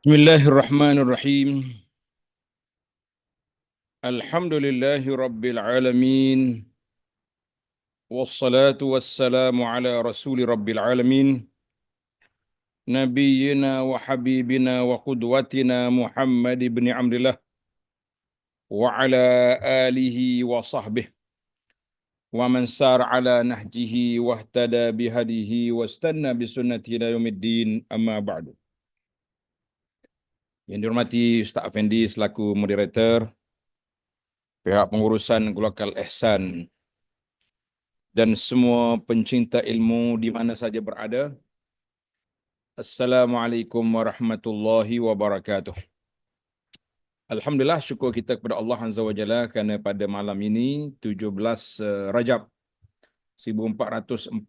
Bismillahirrahmanirrahim. Alhamdulillahi rabbil alamin. Wassalatu wassalamu ala rasuli rabbil alamin. Nabiyyina wa habibina wa qudwatina Muhammad ibn Amrillah wa ala alihi wa sahbihi wa man sar ala nahjihi wa ihtada bihadihi wa istanna bisunnatihi ila yaumiddin, amma ba'du. Yang dihormati Ustaz Effendi selaku moderator, pihak pengurusan Global Ihsan dan semua pencinta ilmu di mana saja berada. Assalamualaikum warahmatullahi wabarakatuh. Alhamdulillah, syukur kita kepada Allah Azza wa Jalla kerana pada malam ini 17 Rajab 1446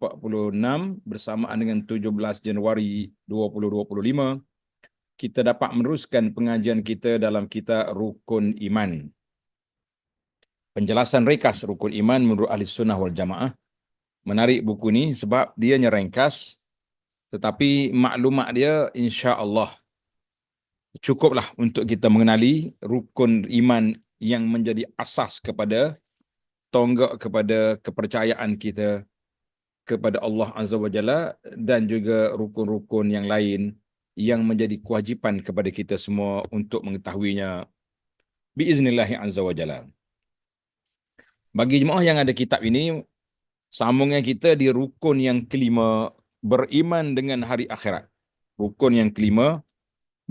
bersamaan dengan 17 Januari 2025, kita dapat meneruskan pengajian kita dalam kitab Rukun Iman. Penjelasan ringkas Rukun Iman menurut Ahli Sunnah wal Jamaah. Menarik buku ni sebab dia ringkas, tetapi maklumat dia insya-Allah cukuplah untuk kita mengenali rukun iman yang menjadi asas kepada tonggak kepada kepercayaan kita kepada Allah Azza wa Jalla, dan juga rukun-rukun yang lain yang menjadi kewajipan kepada kita semua untuk mengetahuinya biiznillah Azza wa Jalla. Bagi jemaah yang ada kitab ini, sambungan kita di rukun yang kelima, beriman dengan hari akhirat. Rukun yang kelima,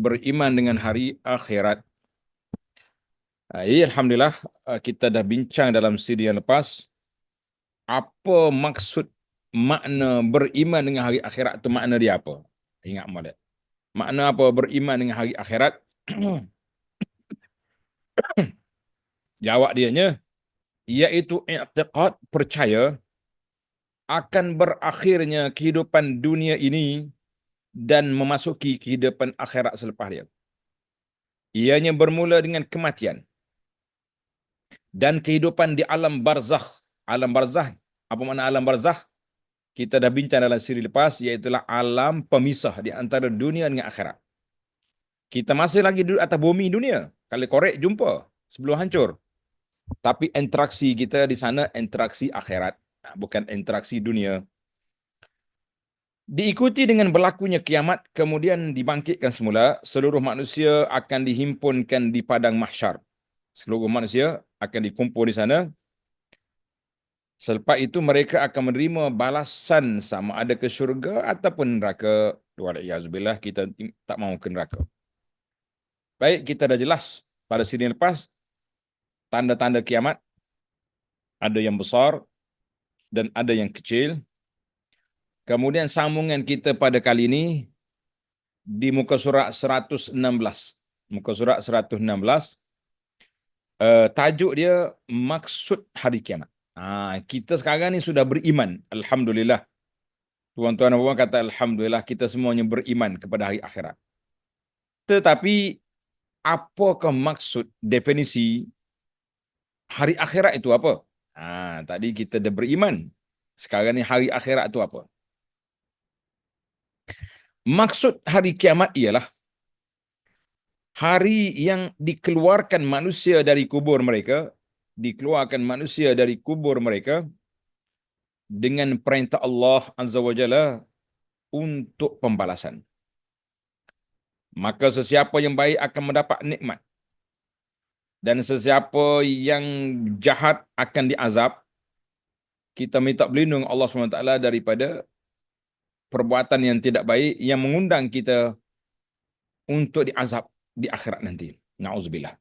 beriman dengan hari akhirat. Alhamdulillah, kita dah bincang dalam siri yang lepas apa maksud makna beriman dengan hari akhirat tu, makna dia apa? Ingat molek. Makna apa beriman dengan hari akhirat? Jawab dianya iaitu i'tiqad, percaya akan berakhirnya kehidupan dunia ini dan memasuki kehidupan akhirat selepas dia. Ianya bermula dengan kematian dan kehidupan di alam barzakh. Alam barzakh, apa makna alam barzakh? Kita dah bincang dalam siri lepas, iaitulah alam pemisah di antara dunia dengan akhirat. Kita masih lagi duduk atas bumi dunia, kalau korek jumpa sebelum hancur. Tapi interaksi kita di sana interaksi akhirat, bukan interaksi dunia. Diikuti dengan berlakunya kiamat, kemudian dibangkitkan semula, seluruh manusia akan dihimpunkan di padang mahsyar. Seluruh manusia akan dikumpul di sana. Selepas itu mereka akan menerima balasan sama ada ke syurga ataupun neraka. Wal'iyazbillah, kita tak mahu ke neraka. Baik, kita dah jelas pada sini lepas tanda-tanda kiamat. Ada yang besar dan ada yang kecil. Kemudian sambungan kita pada kali ini di muka surat 116. Muka surat 116. Tajuk dia maksud hari kiamat. Kita sekarang ni sudah beriman. Alhamdulillah. Tuan-tuan dan puan kata Alhamdulillah, kita semuanya beriman kepada hari akhirat. Tetapi apakah maksud definisi hari akhirat itu apa? Tadi kita dah beriman. Sekarang ni hari akhirat itu apa? Maksud hari kiamat ialah hari yang dikeluarkan manusia dari kubur mereka, dikeluarkan manusia dari kubur mereka dengan perintah Allah Azza wa Jalla untuk pembalasan. Maka sesiapa yang baik akan mendapat nikmat, dan sesiapa yang jahat akan diazab. Kita minta berlindung Allah SWT daripada perbuatan yang tidak baik yang mengundang kita untuk diazab di akhirat nanti. Na'udzubillah.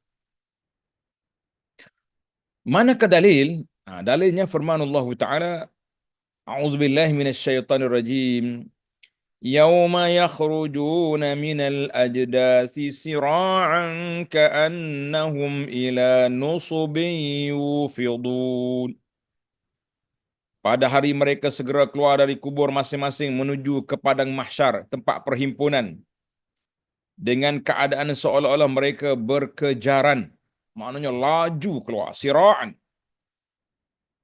Manakah dalil? Dalilnya firman Allah Ta'ala, A'udzubillahi minasyaitanirrajim. Yawma yakhrujuna minal ajdathi sira'an ka'annahum ila nusubin yufidun. Pada hari mereka segera keluar dari kubur masing-masing menuju ke padang mahsyar, tempat perhimpunan, dengan keadaan seolah-olah mereka berkejaran. Maknanya laju keluar, sira'an.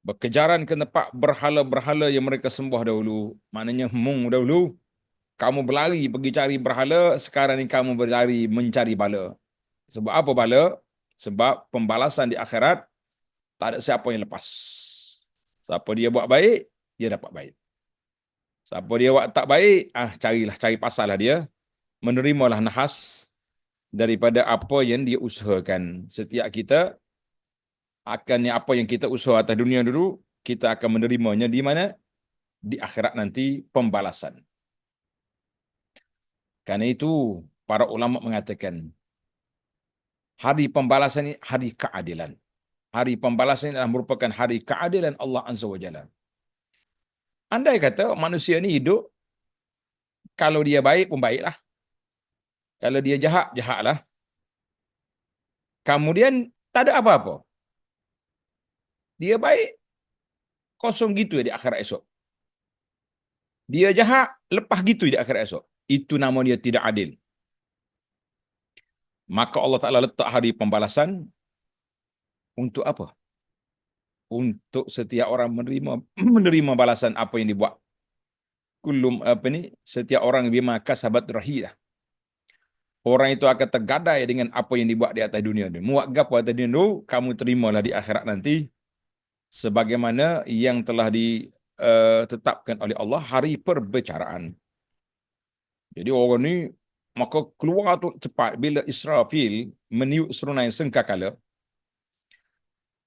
Berkejaran ke tempat berhala-berhala yang mereka sembah dahulu. Maknanya dahulu. Kamu berlari pergi cari berhala, sekarang ni kamu berlari mencari bala. Sebab apa bala? Sebab pembalasan di akhirat tak ada siapa yang lepas. Siapa dia buat baik, dia dapat baik. Siapa dia buat tak baik, cari pasal lah dia. Menerimalah nahas daripada apa yang dia usahakan. Setiap kita akan apa yang kita usaha atas dunia dulu, kita akan menerimanya di mana? Di akhirat nanti pembalasan. Karena itu para ulama mengatakan hari pembalasan ini hari keadilan. Hari pembalasan ini adalah merupakan hari keadilan Allah Azza wa Jalla. Andai kata manusia ni hidup, kalau dia baik pun baiklah. Kalau dia jahat, jahatlah. Kemudian tak ada apa-apa. Dia baik, kosong gitu di akhirat esok. Dia jahat, lepas gitu di akhirat esok. Itu nama dia tidak adil. Maka Allah Ta'ala letak hari pembalasan untuk apa? Untuk setiap orang menerima balasan apa yang dibuat. Setiap orang bima kasabat rahilah. Orang itu akan tergadai dengan apa yang dibuat di atas dunia ni. Muak gapo atas dunia tu, kamu terimalah di akhirat nanti sebagaimana yang telah ditetapkan oleh Allah hari perbicaraan. Jadi orang ni maka keluar tu cepat bila Israfil meniup serunai sangkakala.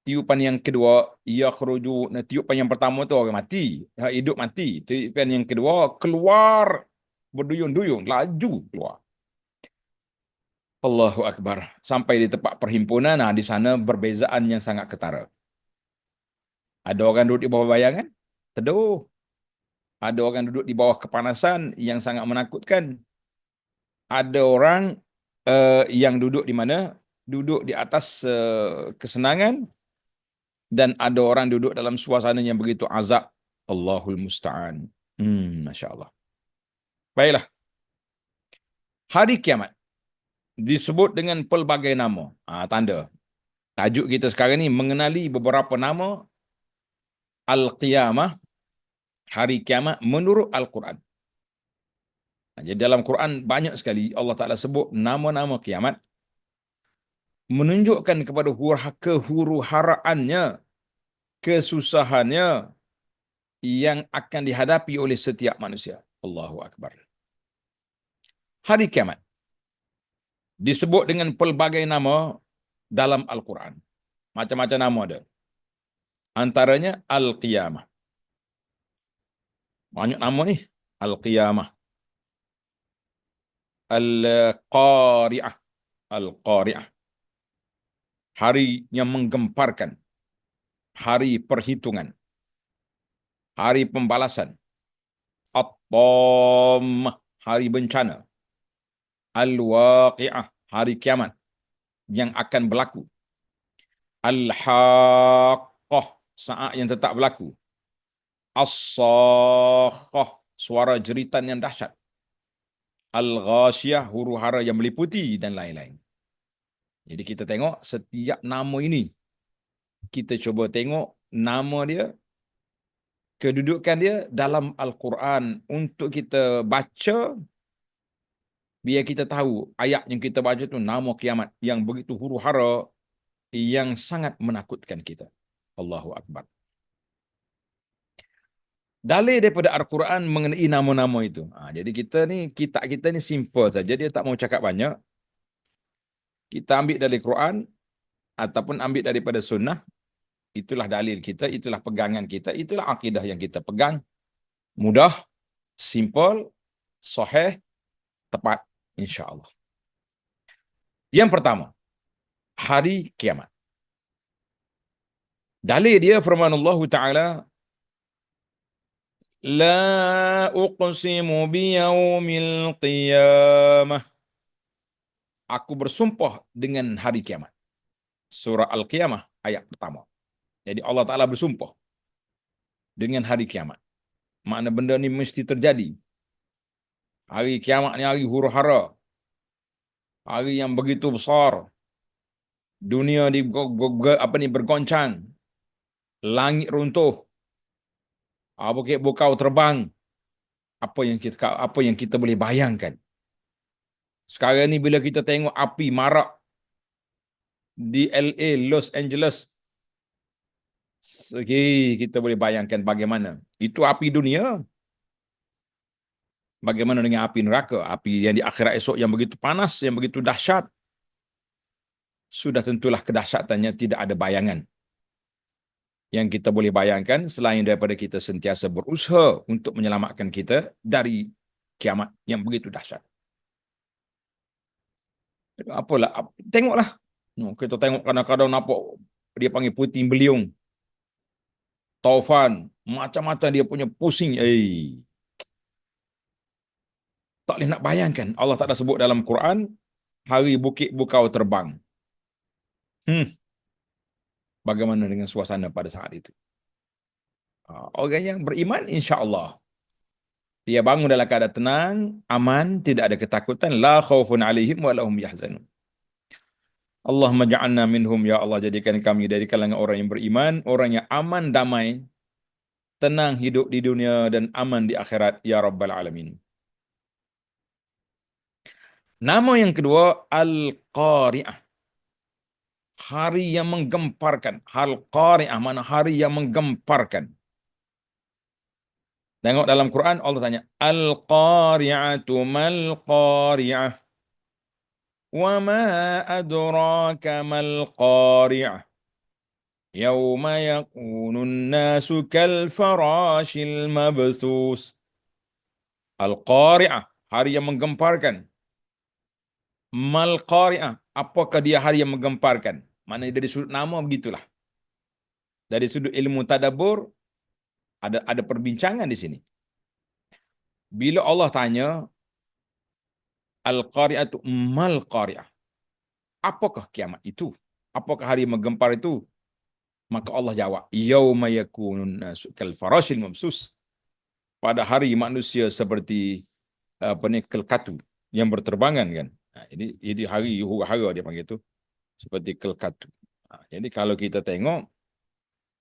Tiupan yang kedua, yakhruju. Tiupan yang pertama tu orang mati, hidup mati. Tiupan yang kedua keluar berduyun-duyun, laju keluar. Allahu Akbar. Sampai di tempat perhimpunan, di sana perbezaan yang sangat ketara. Ada orang duduk di bawah bayangan, teduh. Ada orang duduk di bawah kepanasan yang sangat menakutkan. Ada orang yang duduk di mana? Duduk di atas kesenangan. Dan ada orang duduk dalam suasana yang begitu azab. Allahul Musta'an. Masya Allah. Baiklah. Hari kiamat disebut dengan pelbagai nama. Tanda. Tajuk kita sekarang ni mengenali beberapa nama Al-Qiyamah, hari kiamat menurut Al-Quran. Jadi dalam Quran banyak sekali Allah Ta'ala sebut nama-nama kiamat menunjukkan kepada kehuru-haraannya, kesusahannya yang akan dihadapi oleh setiap manusia. Allahu Akbar. Hari kiamat disebut dengan pelbagai nama dalam Al-Quran. Macam-macam nama ada. Antaranya Al-Qiyamah. Banyak nama ni. Al-Qiyamah. Al-Qari'ah. Al-Qari'ah. Hari yang menggemparkan. Hari perhitungan. Hari pembalasan. At-Tammah. Hari bencana. Al-Waqi'ah. Hari kiamat yang akan berlaku. Al-Haqqah. Saat yang tetap berlaku. As-Sakhah. Suara jeritan yang dahsyat. Al-Ghashiyah. Huru-hara yang meliputi dan lain-lain. Jadi kita tengok setiap nama ini. Kita cuba tengok nama dia, kedudukan dia dalam Al-Quran untuk kita baca, biar kita tahu ayat yang kita baca tu nama kiamat yang begitu huru-hara, yang sangat menakutkan kita. Allahu Akbar. Dalil daripada Al-Quran mengenai nama-nama itu. Jadi kita ni simple saja, dia tak mau cakap banyak. Kita ambil dari Quran ataupun ambil daripada sunnah. Itulah dalil kita, itulah pegangan kita, itulah akidah yang kita pegang. Mudah, simple, sahih, tepat, insya-Allah. Yang pertama, hari kiamat. Dalil dia firman Allah Ta'ala, La uqsimu biyaumil qiyamah. Aku bersumpah dengan hari kiamat. Surah Al-Qiyamah, ayat pertama. Jadi Allah Ta'ala bersumpah dengan hari kiamat. Makna benda ni mesti terjadi. Hari kiamat ni hari huru-hara. Hari yang begitu besar. Dunia bergoncang. Langit runtuh. Bukit bukau terbang. apa yang kita boleh bayangkan. Sekarang ni bila kita tengok api marak di LA, Los Angeles, kita boleh bayangkan bagaimana. Itu api dunia. Bagaimana dengan api neraka? Api yang di akhirat esok yang begitu panas, yang begitu dahsyat. Sudah tentulah kedahsyatannya tidak ada bayangan. Yang kita boleh bayangkan selain daripada kita sentiasa berusaha untuk menyelamatkan kita dari kiamat yang begitu dahsyat. Apalah, tengoklah. Kita tengok kadang-kadang nampak dia panggil puting beliung, taufan, macam-macam dia punya pusing. Tak boleh nak bayangkan. Allah tak ada sebut dalam Quran, hari bukit bukau terbang. Bagaimana dengan suasana pada saat itu? Orang yang beriman, insya-Allah dia bangun dalam keadaan tenang, aman, tidak ada ketakutan, la khaufun alaihim wa lahum yahzanun. Allahumma ja'alna minhum, ya Allah, jadikan kami dari kalangan orang yang beriman, orang yang aman, damai, tenang hidup di dunia dan aman di akhirat, ya rabbal alamin. Nama yang kedua, Al-Qari'ah. Hari yang menggemparkan. Al-Qari'ah mana hari yang menggemparkan. Tengok dalam Quran Allah tanya, Al-Qari'atu mal-Qari'ah. Wa ma adraka mal-Qari'ah. Yawma yakunun nasu kal-farashil mabthus. Al-Qari'ah, hari yang menggemparkan. Mal-Qari'ah, apakah dia hari yang menggemparkan? Maknanya dari sudut nama begitulah. Dari sudut ilmu tadabbur ada perbincangan di sini. Bila Allah tanya Al-Qari'atu mal-Qari'ah, apakah kiamat itu? Apakah hari menggempar itu? Maka Allah jawab, yauma yakunun nasu kal farashil mabsus. Pada hari manusia seperti kelkatu yang berterbangan kan. Ini hari huru-hara dia panggil itu seperti kelkatu. Jadi kalau kita tengok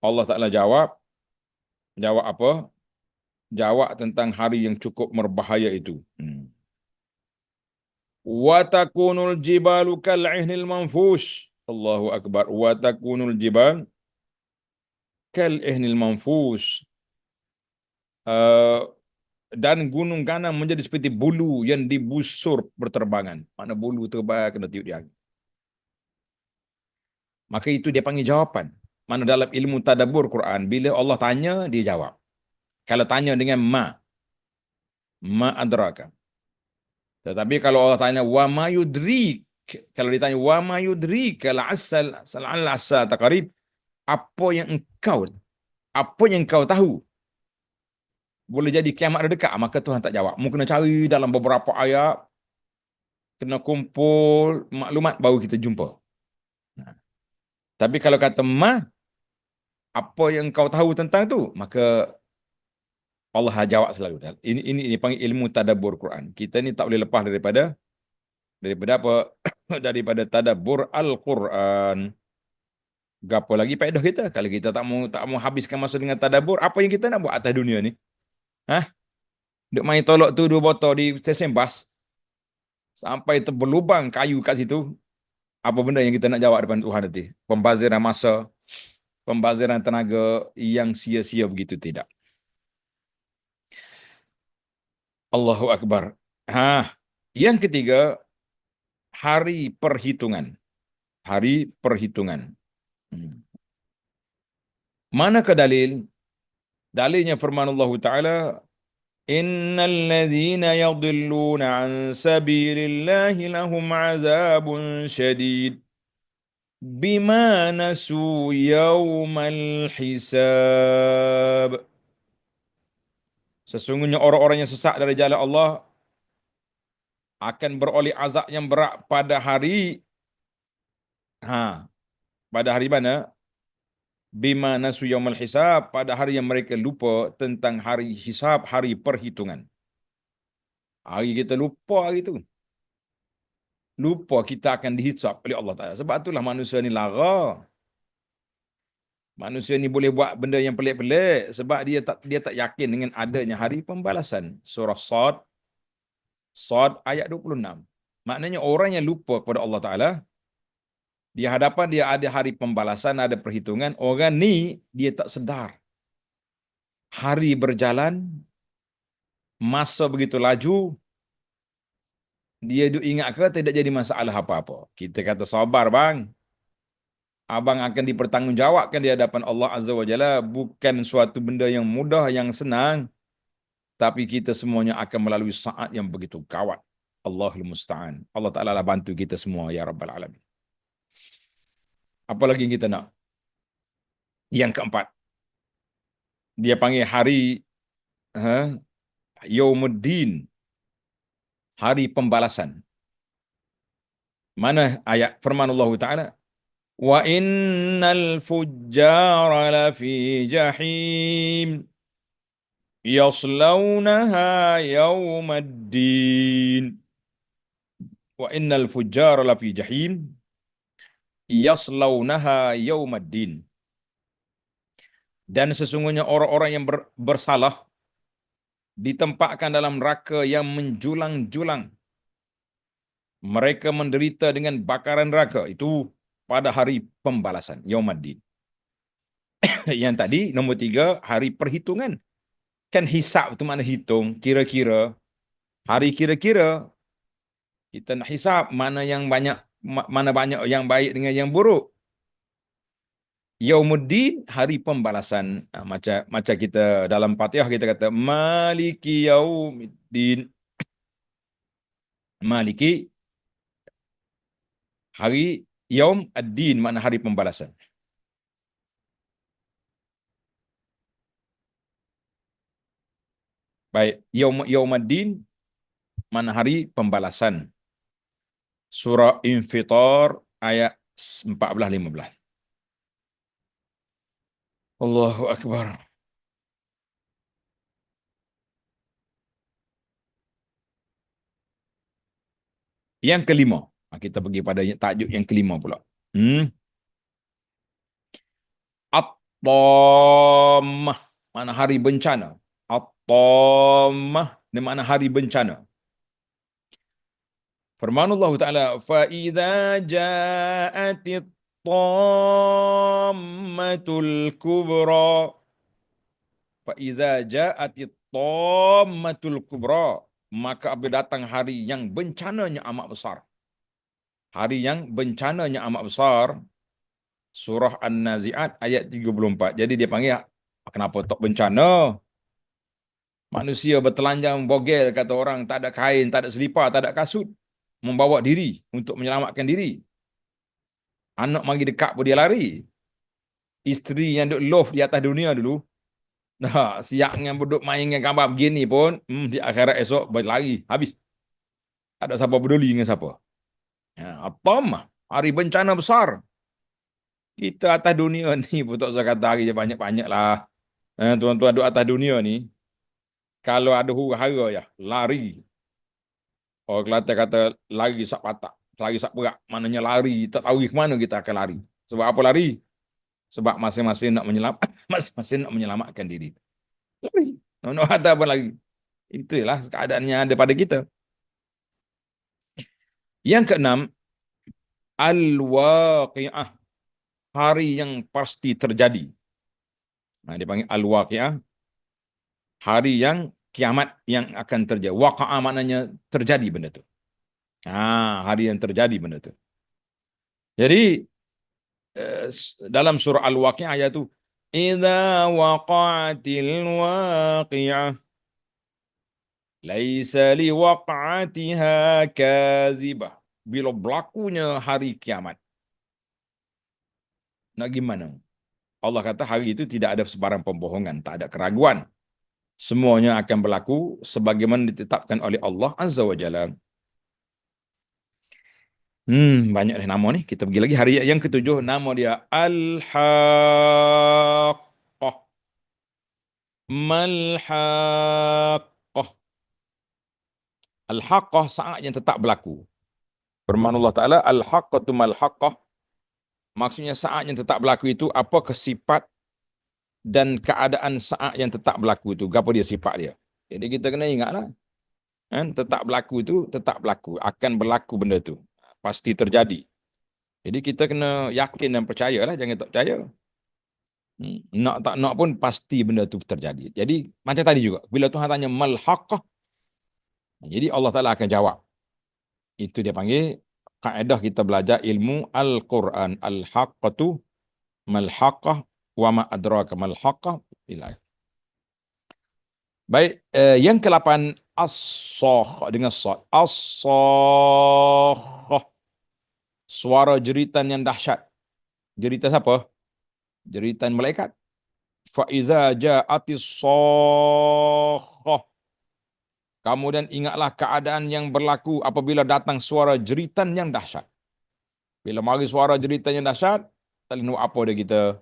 Allah Taala jawab apa? Jawab tentang hari yang cukup berbahaya itu. Wa takunul jibalu kal'ihnil manfush. Allahu akbar. Wa takunul jibal kal'ihnil manfush. Dan gunung ganang menjadi seperti bulu yang dibusur berterbangan. Mana bulu terbang kena tiup di angin. Maka itu dia panggil jawapan. Mana dalam ilmu tadabbur Quran, bila Allah tanya, dia jawab. Kalau tanya dengan ma adraka. Tetapi kalau Allah tanya wa ma yudrik, kalau ditanya wa ma yudrik la asal sal'al asa taqrib, apa yang engkau tahu boleh jadi kiamat ada dekat, maka Tuhan tak jawab. Mu kena cari dalam beberapa ayat, kena kumpul maklumat baru kita jumpa. Tapi kalau kata apa yang kau tahu tentang tu, maka Allah jawab selalu. Ini panggil ilmu tadabbur Quran. Kita ni tak boleh lepas daripada apa? Daripada tadabbur Al-Quran. Gapo lagi faedah kita kalau kita tak mau habiskan masa dengan tadabbur, apa yang kita nak buat atas dunia ni? Duk main tolak tu 2 botol di stesen bas sampai terberlubang kayu kat situ. Apa benda yang kita nak jawab depan Tuhan nanti? Pembaziran masa, pembaziran tenaga yang sia-sia begitu tidak. Allahu akbar. Yang ketiga, hari perhitungan. Hari perhitungan. Manakah dalil? Dalilnya firman Allah Ta'ala, Innal ladzina yadhilluna an sabilillahi lahum azabun syadid bima nasu yaumal hisab. Sesungguhnya orang-orang yang sesat dari jalan Allah akan beroleh azab yang berat pada hari pada hari mana? Bima nasu yaumal hisab, pada hari yang mereka lupa tentang hari hisab, hari perhitungan. Hari kita lupa hari itu. Lupa kita akan dihisab oleh Allah Ta'ala. Sebab itulah manusia ni lara. Manusia ni boleh buat benda yang pelik-pelik sebab dia tak yakin dengan adanya hari pembalasan. Surah Sad ayat 26. Maknanya orang yang lupa kepada Allah Taala, di hadapan dia ada hari pembalasan, ada perhitungan, orang ni dia tak sedar. Hari berjalan, masa begitu laju, dia duk ingat ke tidak jadi masalah apa-apa. Kita kata sabar bang. Abang akan dipertanggungjawabkan di hadapan Allah Azza wa Jalla, bukan suatu benda yang mudah, yang senang, tapi kita semuanya akan melalui saat yang begitu gawat. Allahul Musta'an. Allah Ta'ala lah bantu kita semua, ya Rabbal Alamin. Apa lagi yang kita nak? Yang keempat, dia panggil hari Yaumuddin, hari pembalasan. Mana ayat firman Allah Ta'ala? Wa innal fujjara lafi jahim yaslawnaha yaumaddin. Wa innal fujjara lafi jahim yaslawnaha yaumaddin. Dan sesungguhnya orang-orang yang bersalah ditempatkan dalam neraka yang menjulang-julang. Mereka menderita dengan bakaran neraka itu pada hari pembalasan, Yaumaddin. Yang tadi, nombor 3, hari perhitungan. Kan hisab itu mana hitung, kira-kira. Hari kira-kira, kita nak hisab mana banyak yang baik dengan yang buruk. Yaumuddin, hari pembalasan. Macam kita dalam Fatihah kita kata Maliki Yaumiddin. Maliki, hari Yaum ad-Din, makna hari pembalasan. Baik, Yaumaddin, mana hari pembalasan. Surah Infitar ayat 14-15. Allahu Akbar. Yang kelima, kita pergi pada tajuk yang kelima pula. At-Tammah, mana hari bencana. At-Tammah, ni mana hari bencana. Firman Allah Ta'ala, فَإِذَا جَاءَتِ الطَّامَّةُ الْكُبْرَى فَإِذَا جَاءَتِ الطَّامَّةُ الْكُبْرَى, maka apabila datang hari yang bencananya amat besar. Hari yang bencananya amat besar, surah An-Nazi'at ayat 34. Jadi dia panggil, kenapa tak bencana? Manusia bertelanjang bogel, kata orang, tak ada kain, tak ada selipar, tak ada kasut, membawa diri untuk menyelamatkan diri. Anak mari dekat pun dia lari. Isteri yang duduk loft di atas dunia dulu, siap dengan duduk main dengan gambar begini pun, di akhirat esok berlari, habis. Tak ada siapa peduli dengan siapa. At-Tammah, hari bencana besar. Kita atas dunia ni pun tak usah kata hari je banyak-banyak lah. Tuan-tuan duduk atas dunia ni, kalau ada huru-hara ya, lari. Orang Kelantan kata lari sak patak, lari sak berak. Maknanya lari, tak tahu ke mana kita akan lari. Sebab apa lari? Sebab masing-masing nak menyelamatkan diri. Lari. Nak kata apa lagi? Itulah keadaan yang ada pada kita. Yang keenam, Al-Waqi'ah, hari yang pasti terjadi. Dia panggil Al-Waqi'ah, hari yang kiamat yang akan terjadi. Waqa'ah maknanya terjadi benda tu. Hari yang terjadi benda tu. Jadi dalam surah Al-Waqi'ah ayat tu, idza waqa'atil waqi'ah laisa liwaq'atiha kazibah. Bila berlakunya hari kiamat, nak gimana? Allah kata hari itu tidak ada sebarang pembohongan, tak ada keraguan. Semuanya akan berlaku sebagaimana ditetapkan oleh Allah Azza wa Jalla. Banyak nama ni. Kita pergi lagi. Hari yang ketujuh, nama dia Al-Haqqah. Mal-Haqqah. Al-Haqqah, saat yang tetap berlaku. Firman Allah Ta'ala, Al-Haqqatu mal-Haqqah. Maksudnya saat yang tetap berlaku itu, apakah sifat dan keadaan saat yang tetap berlaku itu, apa dia sifat dia. Jadi kita kena ingatlah, kan, tetap berlaku itu tetap berlaku, akan berlaku benda itu, pasti terjadi. Jadi kita kena yakin dan percayalah, jangan tak percaya. Nak tak nak pun pasti benda itu terjadi. Jadi macam tadi juga, bila Tuhan tanya mal haqqah, jadi Allah Taala akan jawab. Itu dia panggil kaedah kita belajar ilmu Al-Quran. Al-haqqatu mal haqqah wa ma adraka mal haqqah. Baik, yang ke-8 as-sakh dengan sad. As-sakhah. Suara jeritan yang dahsyat. Jeritan siapa? Jeritan malaikat. Fa iza ja'atis sakhah. Kemudian ingatlah keadaan yang berlaku apabila datang suara jeritan yang dahsyat. Bila mari suara jeritan yang dahsyat, tak boleh nak apa dia kita.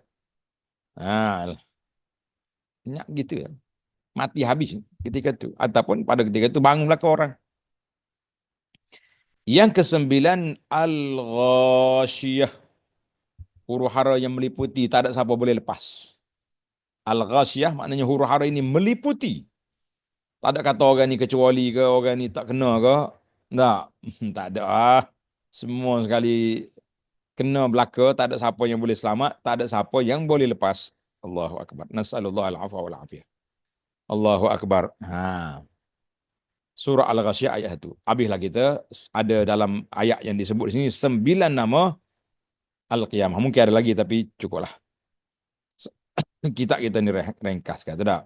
Nyak gitu ya. Mati habis ketika itu. Ataupun pada ketika itu bangunlah ke orang. Yang ke-9 al-ghasyiyah. Huru hara yang meliputi, tak ada siapa boleh lepas. Al-ghasyiyah maknanya huru hara ini meliputi. Tak ada kata orang ni kecuali ke, orang ni tak kena ke. Tak, tak ada. Semua sekali kena belaka, tak ada siapa yang boleh selamat, tak ada siapa yang boleh lepas. Allahu akbar. Nas'alullah al-afwa wal afiyah. Allahu akbar. Surah Al-Ghasyiyah ayat itu. Habislah kita ada dalam ayat yang disebut di sini 9 nama Al-Qiyamah. Mungkin ada lagi tapi cukuplah. Kita ni ringkas, kata tak?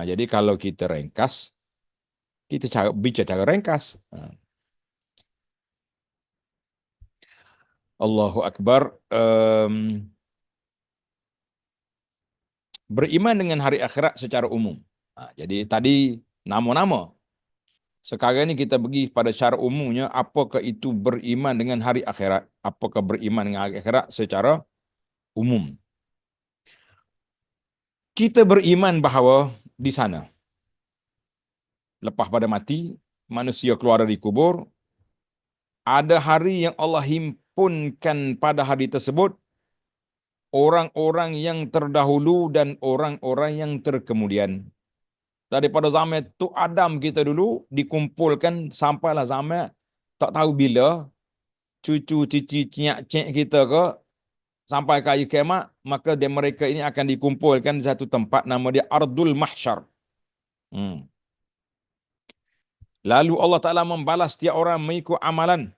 Jadi kalau kita ringkas, kita bicara cara ringkas. Allahu akbar. Beriman dengan hari akhirat secara umum. Jadi tadi nama-nama. Sekarang ni kita pergi pada cara umumnya, apakah itu beriman dengan hari akhirat? Apakah beriman dengan hari akhirat secara umum? Kita beriman bahawa di sana, lepas pada mati, manusia keluar dari kubur, ada hari yang Allah himpunkan pada hari tersebut orang-orang yang terdahulu dan orang-orang yang terkemudian. Daripada zaman tu Adam kita dulu dikumpulkan sampailah zaman tak tahu bila cucu cici ciak-ciak kita ke sampai ke hari kiamat, maka mereka ini akan dikumpulkan di satu tempat nama dia Ardul Mahsyar. Lalu Allah Ta'ala membalas setiap orang mengikut amalan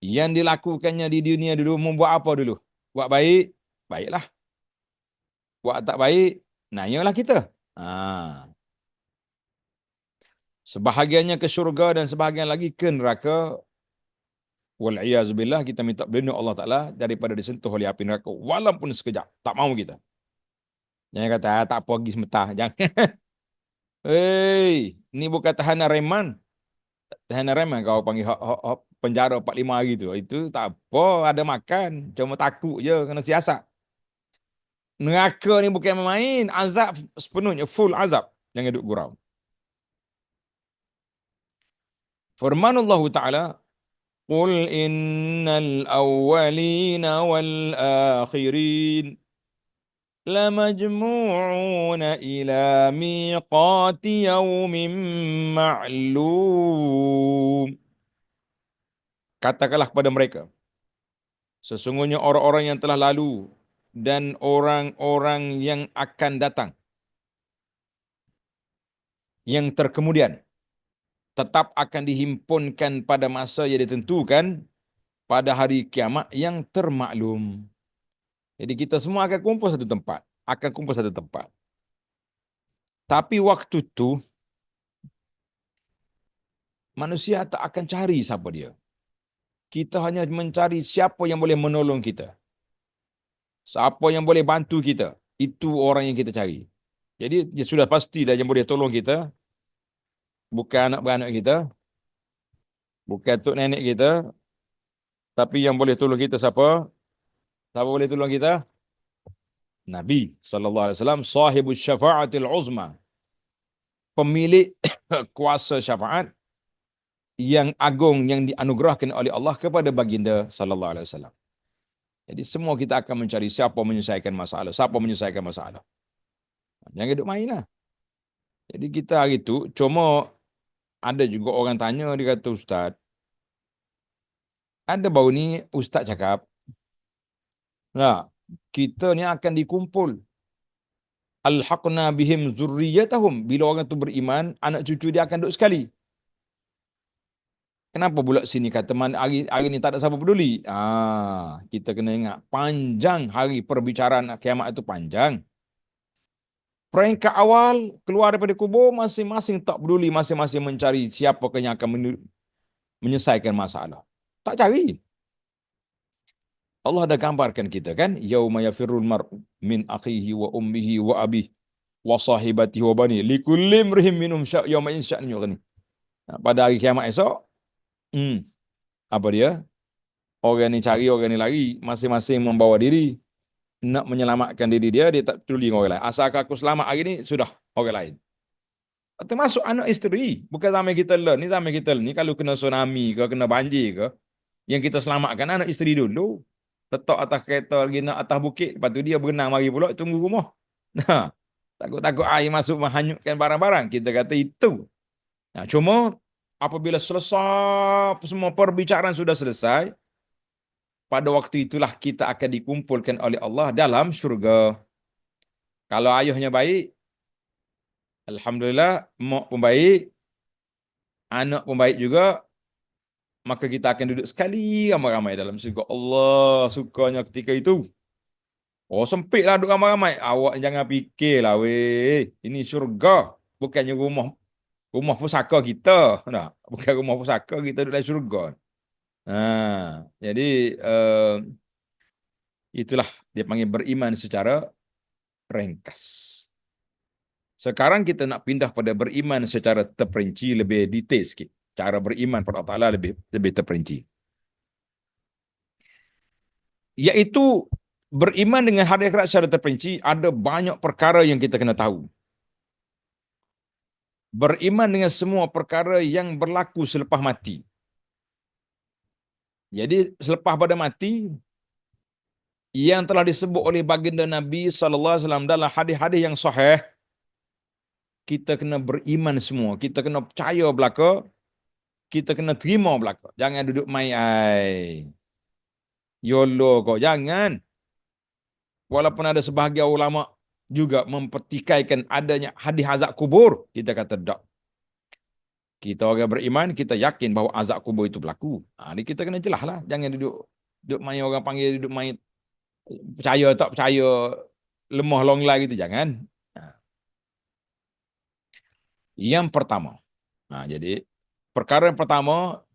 yang dilakukannya di dunia dulu. Membuat apa dulu? Buat baik, baiklah. Buat tak baik, nanyalah kita. Sebahagiannya ke syurga dan sebahagian lagi ke neraka. Wal'iyazubillah, kita minta berlindung Allah Ta'ala daripada disentuh oleh api neraka walaupun sekejap. Tak mahu kita. Jangan kata, tak apa pergi sementara. Jangan. Ni bukan tahanan reman. Tahanan reman kau panggil penjara 45 hari tu. Itu tak apa, ada makan. Cuma takut je, kena siasat. Neraka ni bukan main. Azab sepenuhnya, full azab. Jangan duduk gurau. Firman Allah Ta'ala, Qul innal awwalina wal akhirin lamajmu'una ila miqati yaumin ma'lum. Katakanlah kepada mereka, sesungguhnya orang-orang yang telah lalu dan orang-orang yang akan datang, yang terkemudian, tetap akan dihimpunkan pada masa yang ditentukan pada hari kiamat yang termaklum. Jadi kita semua akan kumpul satu tempat. Tapi waktu itu, manusia tak akan cari siapa dia. Kita hanya mencari siapa yang boleh menolong kita. Siapa yang boleh bantu kita. Itu orang yang kita cari. Jadi dia sudah pasti dah yang boleh tolong kita. Bukan anak-beranak kita. Bukan tok nenek kita. Tapi yang boleh tolong kita siapa? Siapa boleh tolong kita? Nabi sallallahu alaihi wasallam, sahibus syafa'atil uzma. Pemilik kuasa syafaat yang agung yang dianugerahkan oleh Allah kepada baginda sallallahu alaihi wasallam. Jadi semua kita akan mencari siapa menyelesaikan masalah, siapa menyelesaikan masalah. Jangan duduk main lah. Jadi kita hari itu cuma ada juga orang tanya, dia kata, Ustaz, ada bau ni Ustaz cakap, nah, kita ni akan dikumpul. Alhaqna bihim zurriyatahum. Bila orang tu beriman, anak cucu dia akan duduk sekali. Kenapa pula sini kata hari ni tak ada siapa peduli? Kita kena ingat panjang hari perbicaraan kiamat itu panjang. Peringkat awal keluar daripada kubur masing-masing tak peduli, masing-masing mencari siapa yang akan menyelesaikan masalah. Tak cari. Allah dah gambarkan kita kan, yauma yafirrul mar'u min akhihi wa ummihi wa abihi wa sahibatihi wa bani likulli imrihim minhum yawma insya'an yughni. Pada hari kiamat esok, apa dia? Orang ni cari, orang ni lari, masing-masing membawa diri nak menyelamatkan diri dia, dia tak peduli dengan orang lain. Asalkan aku selamat hari ni, sudah orang lain. Termasuk anak isteri. Bukan zaman kita lah. Ni zaman kita lah. Ni kalau kena tsunami ke, kena banjir ke, yang kita selamatkan anak isteri dulu. Letak atas kereta lagi nak atas bukit. Lepas tu dia berenang mari pula tunggu rumah. Nah, takut-takut air masuk menghanyutkan barang-barang. Kita kata itu. Nah, cuma apabila selesai semua perbicaraan sudah selesai, pada waktu itulah kita akan dikumpulkan oleh Allah dalam syurga. Kalau ayahnya baik, alhamdulillah, mak pun baik, anak pun baik juga, maka kita akan duduk sekali ramai-ramai dalam syurga. Allah sukanya ketika itu. Oh, sempitlah duduk ramai-ramai. Awak jangan fikirlah, weh. Ini syurga. Bukannya rumah pusaka kita. Nah, bukan rumah pusaka, kita duduk dalam syurga. Jadi itulah dia panggil beriman secara ringkas. Sekarang kita nak pindah pada beriman secara terperinci, lebih detail sikit. Cara beriman pada Allah Ta'ala lebih terperinci. Iaitu beriman dengan hari akhirat secara terperinci, ada banyak perkara yang kita kena tahu. Beriman dengan semua perkara yang berlaku selepas mati. Jadi selepas pada mati, yang telah disebut oleh baginda Nabi SAW dalam hadis-hadis yang sahih, kita kena beriman semua. Kita kena percaya belaka, kita kena terima belaka. Jangan duduk main ai. YOLO kau, jangan. Walaupun ada sebahagian ulama juga mempertikaikan adanya hadis azab kubur, kita kata tak. Kita orang beriman, kita yakin bahawa azab kubur itu berlaku. Ini kita kena jelas lah. Jangan duduk main, orang panggil duduk main percaya tak percaya, lemah longlai gitu, jangan. Yang pertama. Jadi perkara yang pertama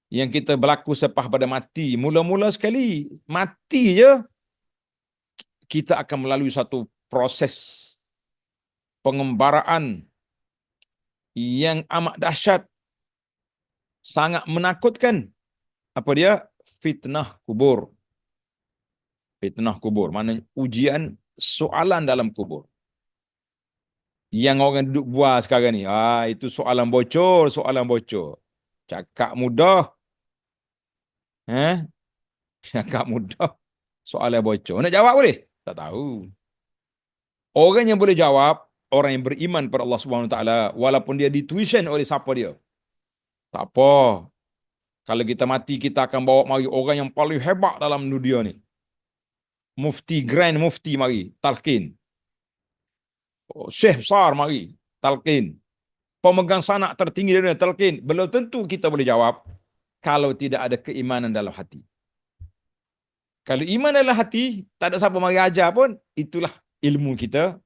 yang kita berlaku selepas pada mati, mula-mula sekali mati je, kita akan melalui satu proses pengembaraan yang amat dahsyat, sangat menakutkan. Apa dia? Fitnah kubur. Fitnah kubur, maknanya ujian, soalan dalam kubur. Yang orang duduk buat sekarang ni, itu soalan bocor, soalan bocor. Cakap mudah. Cakap mudah. Soalan bocor. Nak jawab boleh? Tak tahu. Orang yang boleh jawab, orang yang beriman pada Allah SWT, walaupun dia dituition oleh siapa dia. Tak apa. Kalau kita mati, kita akan bawa mari orang yang paling hebat dalam dunia ni. Mufti, Grand Mufti mari, talqin. Syekh besar mari, talqin. Pemegang sanak tertinggi dunia, talqin. Belum tentu kita boleh jawab kalau tidak ada keimanan dalam hati. Kalau iman dalam hati, tak ada siapa mari ajar pun, itulah ilmu kita.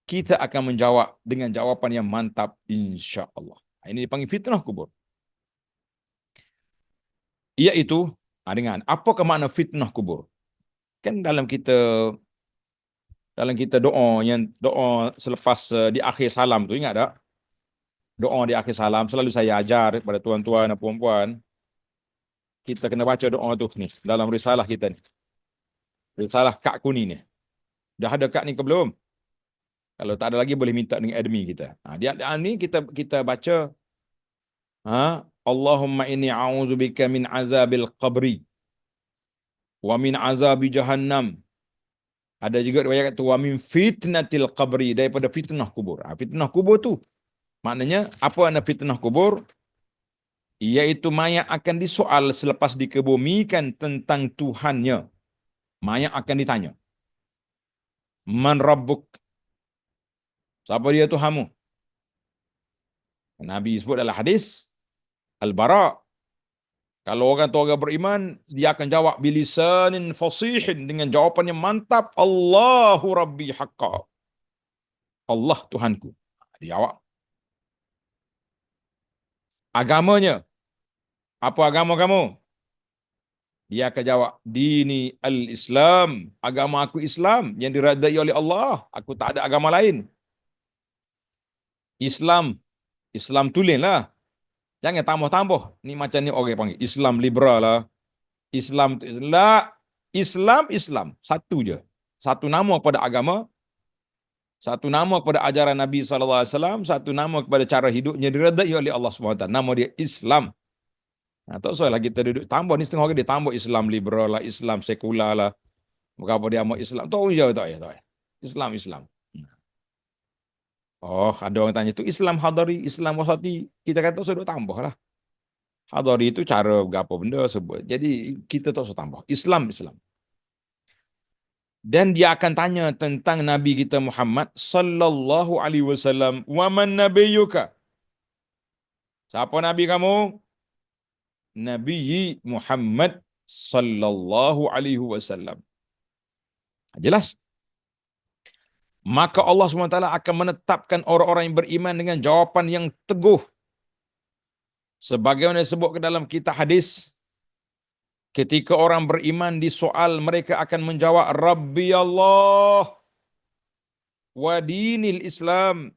Kita akan menjawab dengan jawapan yang mantap, insya-Allah. Ini dipanggil fitnah kubur. Iaitu, dengan apakah makna fitnah kubur? Kan dalam kita doa selepas di akhir salam tu, ingat tak? Doa di akhir salam selalu saya ajar kepada tuan-tuan dan puan-puan. Kita kena baca doa tu ni dalam risalah kita ni. Risalah Kak Kuni ni. Dah ada Kak ni ke belum? Kalau tak ada lagi boleh minta dengan admin kita. Dia ni kita baca Allahumma inni a'udzubika min azabil qabri wa min azabi jahannam. Ada juga riwayat kata wa min fitnatil qabri, daripada fitnah kubur. Fitnah kubur tu maknanya apa ana fitnah kubur? Iaitu mayat akan disoal selepas dikebumikan tentang Tuhannya. Mayat akan ditanya, Man Rabbuk? Siapa dia Tuhanmu? Nabi sebut dalam hadis, Al-Bara. Kalau orang tu orang beriman, dia akan jawab bilisanin fasihin, dengan jawapan yang mantap. Allahu Rabbi haqqa. Allah Tuhanku. Dia jawab. Agamanya, apa agama kamu? Dia akan jawab, dini al-Islam. Agama aku Islam, yang diredai oleh Allah. Aku tak ada agama lain. Islam. Islam tulen lah. Jangan tambah-tambah. Ni macam ni orang panggil. Islam liberal lah. Islam tu lah. Islam. Satu je. Satu nama kepada agama. Satu nama kepada ajaran Nabi SAW. Satu nama kepada cara hidupnya diredai oleh Allah SWT. Nama dia Islam. Tak usah lah kita duduk tambah. Ni setengah orang dia tambah Islam liberal lah. Islam sekular lah. Berapa dia amat Islam. Tahu je tak ya. Islam. Oh, ada orang tanya tu Islam hadari, Islam wasati. Kita kata sudah tambah lah. Hadari itu cara berapa benda sebut. Jadi kita tak usah tambah. Islam. Dan dia akan tanya tentang Nabi kita Muhammad sallallahu alaihi wasallam. Wa man nabiyyuka? Siapa Nabi kamu? Nabi Muhammad sallallahu alaihi wasallam. Jelas? Maka Allah SWT akan menetapkan orang-orang yang beriman dengan jawapan yang teguh. Sebagaimana disebut ke dalam kitab hadis, ketika orang beriman disoal, mereka akan menjawab, Rabbi Allah, wa dinil Islam,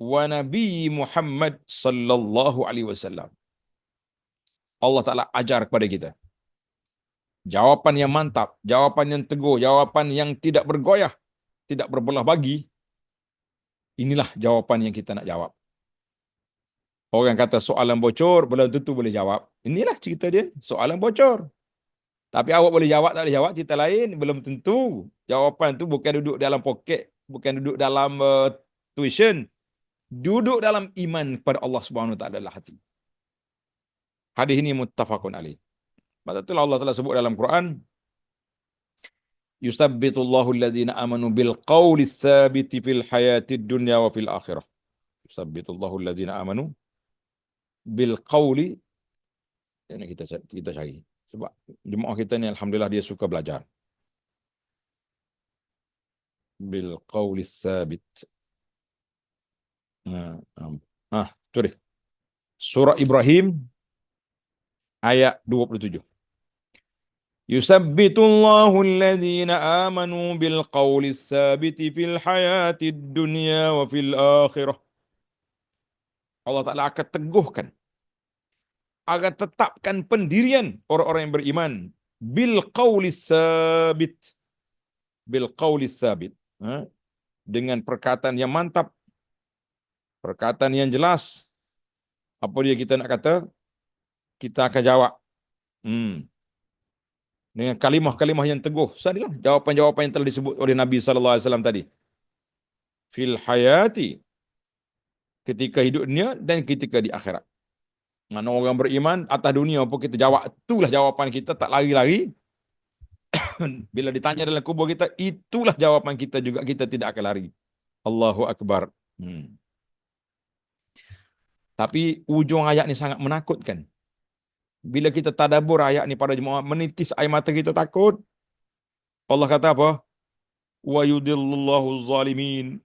wa Nabi Muhammad sallallahu alaihi wasallam. Allah Ta'ala ajar kepada kita. Jawapan yang mantap, jawapan yang teguh, jawapan yang tidak bergoyah, tidak berbelah bagi. Inilah jawapan yang kita nak jawab. Orang kata soalan bocor, belum tentu boleh jawab. Inilah cerita dia, soalan bocor. Tapi awak boleh jawab, tak boleh jawab, cerita lain, belum tentu. Jawapan tu bukan duduk dalam poket, bukan duduk dalam tuition. Duduk dalam iman kepada Allah Subhanahu Wa Taala dalam hati. Hadis ini muttafaqun alaih. Sebab itulah Allah Taala sebut dalam Quran, Yusabbitullahu alladhina amanu bil qawli tsabiti fil hayatid dunya wa fil akhirah. Yusabbitullahu alladhina amanu bil qawli. Ini kita cari. Sebab jemaah kita ni alhamdulillah dia suka belajar. Bil qawli tsabit. Tu dia. Surah Ibrahim ayat 27. Yusabbitullahu alladhina amanu bil qawli tsabiti fil hayatid dunya wa fil akhirah. Allah Ta'ala akan teguhkan, akan tetapkan pendirian orang-orang yang beriman bil qawli tsabit, bil qawli tsabit, dengan perkataan yang mantap, perkataan yang jelas. Apa dia kita nak kata? Kita akan jawab dengan kalimah-kalimah yang teguh. Sadilah jawapan-jawapan yang telah disebut oleh Nabi sallallahu alaihi wasallam tadi. Fil hayati, ketika hidup dunia dan ketika di akhirat. Mana orang beriman atas dunia pun kita jawab, itulah jawapan kita, tak lari-lari. Bila ditanya dalam kubur kita, itulah jawapan kita juga, kita tidak akan lari. Allahu Akbar. Tapi ujung ayat ni sangat menakutkan. Bila kita tadabbur ayat ni para jemaah, menitis air mata kita takut. Allah kata apa? Wa yudillullahu zalimin.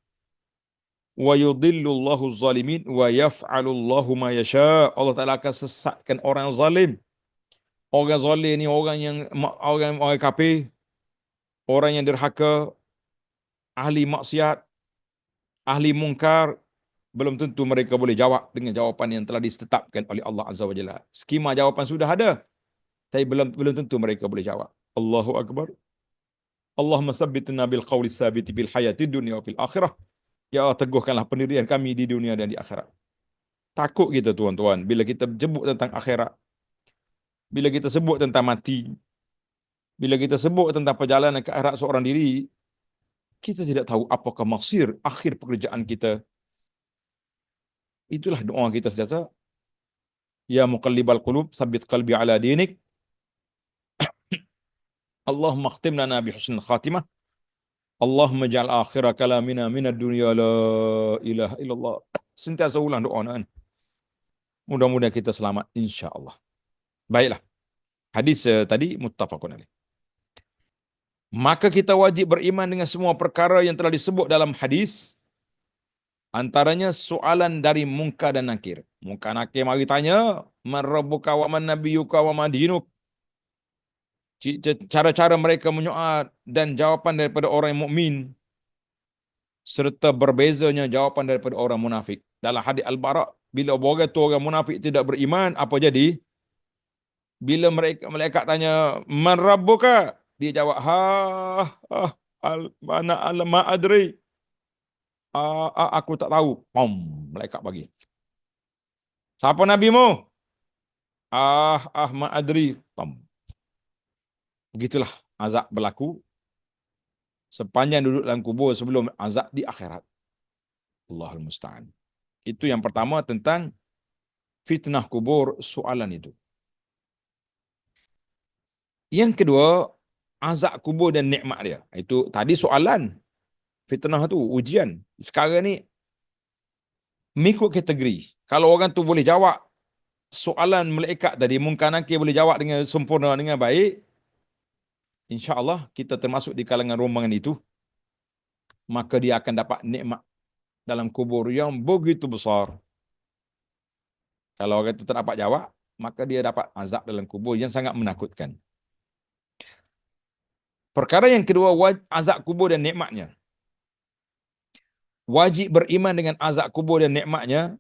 Wa yudillullahu zalimin wa yaf'alullahu ma yasha. Allah Ta'ala akan sesatkan orang zalim. Orang zalim ni orang kafir, orang yang derhaka, ahli maksiat, ahli mungkar. Belum tentu mereka boleh jawab dengan jawapan yang telah ditetapkan oleh Allah Azza wa Jalla. Skema jawapan sudah ada, tapi belum tentu mereka boleh jawab. Allahu Akbar. Allahumma sabbitna bil qawli tsabiti bil hayati dunya wa fil akhirah. Ya Allah, teguhkanlah pendirian kami di dunia dan di akhirat. Takut kita tuan-tuan bila kita sebut tentang akhirat. Bila kita sebut tentang mati. Bila kita sebut tentang perjalanan ke akhirat seorang diri, kita tidak tahu apakah masir akhir pekerjaan kita. Itulah doa kita sentiasa. Ya muqallibal qulub, tsabbit qalbi ala dinik. Allahumma khtim lana bi husnil khatimah. Allahumma ja'al akhira kalamina minad dunya la ilaha illallah. Sentiasa ulang doa kan. Mudah-mudahan kita selamat insya-Allah. Baiklah. Hadis tadi muttafaqun alaih. Maka kita wajib beriman dengan semua perkara yang telah disebut dalam hadis. Antaranya soalan dari Munkar dan Nakir. Munkar Nakir mari tanya, man rabbuka wa man nabiyyuka wa ma dinuk. Cara-cara mereka menyoal dan jawapan daripada orang yang mukmin serta berbezanya jawapan daripada orang munafik. Dalam hadis Al-Bara, bila orang tu orang munafik tidak beriman, apa jadi? Bila mereka tanya, man rabbuka? Dia jawab, mana ma adri. Aku tak tahu. Pom, malaikat bagi. Siapa nabimu? Ma adri. Pom. Begitulah azab berlaku sepanjang duduk dalam kubur sebelum azab di akhirat. Allahul musta'an. Itu yang pertama tentang fitnah kubur, soalan itu. Yang kedua, azab kubur dan nikmat dia. Itu tadi soalan. Fitnah tu ujian. Sekarang ni mengikut kategori. Kalau orang tu boleh jawab soalan malaikat tadi, Munkar Nakir boleh jawab dengan sempurna, dengan baik, insya-Allah kita termasuk di kalangan rombongan itu, maka dia akan dapat nikmat dalam kubur yang begitu besar. Kalau orang itu tak dapat jawab, maka dia dapat azab dalam kubur yang sangat menakutkan. Perkara yang kedua, azab kubur dan nikmatnya. Wajib beriman dengan azab kubur dan nikmatnya,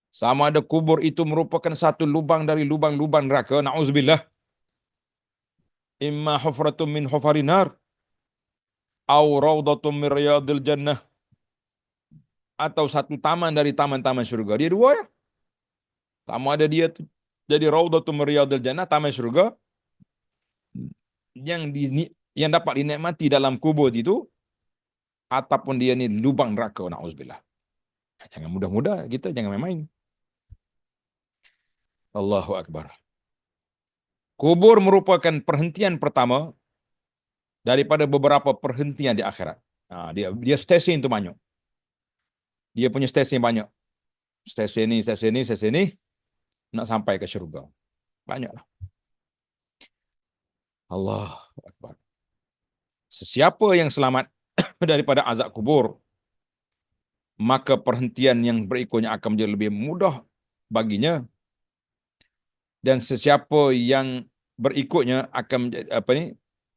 sama ada kubur itu merupakan satu lubang dari lubang-lubang neraka, na'udzubillah, imma hufratun min hufarin nar, au raudatun min riyadil jannah, atau satu taman dari taman-taman syurga. Dia dua ya. Sama ada dia jadi raudatun min riyadil jannah, taman syurga, yang dapat dinikmati dalam kubur itu, ataupun dia ni lubang neraka, na'udzubillah. Jangan mudah-mudah, kita jangan main-main. Allahu Akbar. Kubur merupakan perhentian pertama daripada beberapa perhentian di akhirat. Dia stesen itu banyak. Dia punya stesen banyak. Stesen ni, nak sampai ke syurga. Banyaklah. Allahu Akbar. Sesiapa yang selamat daripada azab kubur, maka perhentian yang berikutnya akan menjadi lebih mudah baginya. Dan sesiapa yang berikutnya akan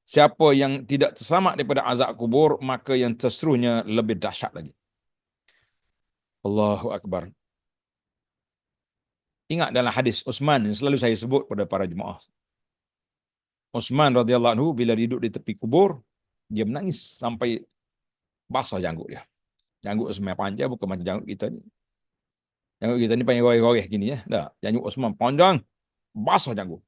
siapa yang tidak terselamat daripada azab kubur, maka yang terserunya lebih dahsyat lagi. Allahu Akbar. Ingat dalam hadis Uthman yang selalu saya sebut pada para jemaah. Uthman radhiyallahu anhu bila duduk di tepi kubur, dia menangis sampai basah janggut dia. Janggut Uthman panjang, bukan macam janggut kita ni. Janggut kita ni panjang goreh-goreh gini ya. Tak, janggut Uthman panjang, basah janggut.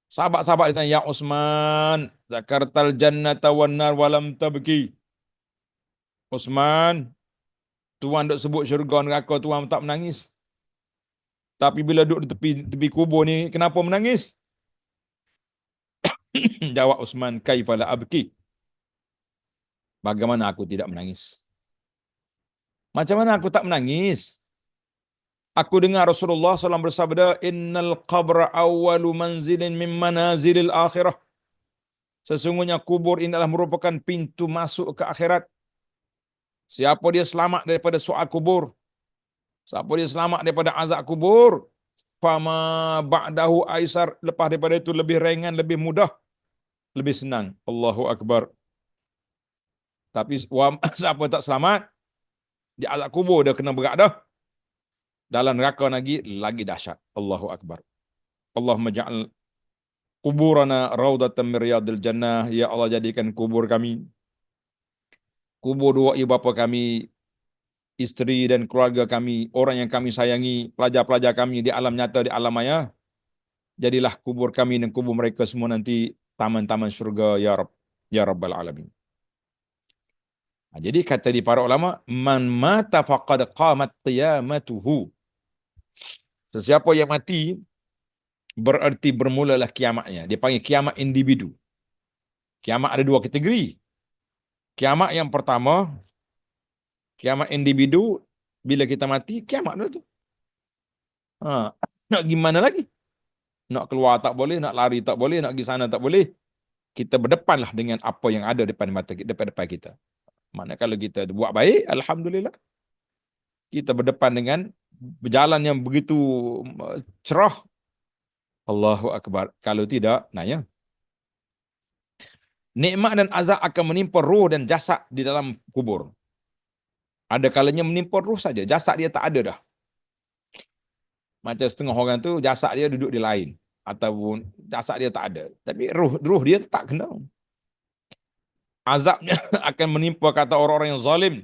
Sahabat-sahabat ditanya, ya Uthman, zakartal jannata wan nar walam tabki. Uthman, Tuan duk sebut syurga neraka, Tuan tak menangis. Tapi bila duduk di tepi kubur ni, kenapa menangis? Jawab Uthman, kaifala abki. Bagaimana aku tidak menangis? Macam mana aku tak menangis? Aku dengar Rasulullah SAW bersabda, innal qabra awwalu manzilin min manazilil akhirah. Sesungguhnya kubur ini adalah merupakan pintu masuk ke akhirat. Siapa dia selamat daripada soal kubur, siapa dia selamat daripada azab kubur, fama ba'dahu aisar, lepas daripada itu lebih ringan, lebih mudah, lebih senang. Allahu Akbar. Tapi siapa tak selamat, di azab kubur dia kena berat dah. Dalam neraka lagi dahsyat. Allahu Akbar. Allahumma ja'al kuburana raudatan min riyadil jannah. Ya Allah, jadikan kubur kami, kubur dua ibu bapa kami, isteri dan keluarga kami, orang yang kami sayangi, pelajar-pelajar kami di alam nyata, di alam maya, Jadilah kubur kami dan kubur mereka semua nanti taman-taman syurga ya Rabb, ya Rabbal Alamin. Jadi kata di para ulama, man mata faqad qamat qiyamatuhu. Sesiapa yang mati berarti bermulalah kiamatnya. Dia panggil kiamat individu. Kiamat ada dua kategori. Kiamat yang pertama, kiamat individu, bila kita mati, kiamat dah tu. Nak gimana lagi? Nak keluar tak boleh, nak lari tak boleh, nak pergi sana tak boleh. Kita berdepanlah dengan apa yang ada depan mata kita, depan kita. Mana kalau kita buat baik, alhamdulillah. Kita berdepan dengan berjalan yang begitu cerah. Allahu Akbar. Kalau tidak, nanya. Nikmat dan azab akan menimpa ruh dan jasad di dalam kubur. Ada kalanya menimpa ruh saja, jasad dia tak ada dah. Macam setengah orang tu jasad dia duduk di lain ataupun jasad dia tak ada, tapi ruh dia tak kena. Azabnya akan menimpa kata orang-orang yang zalim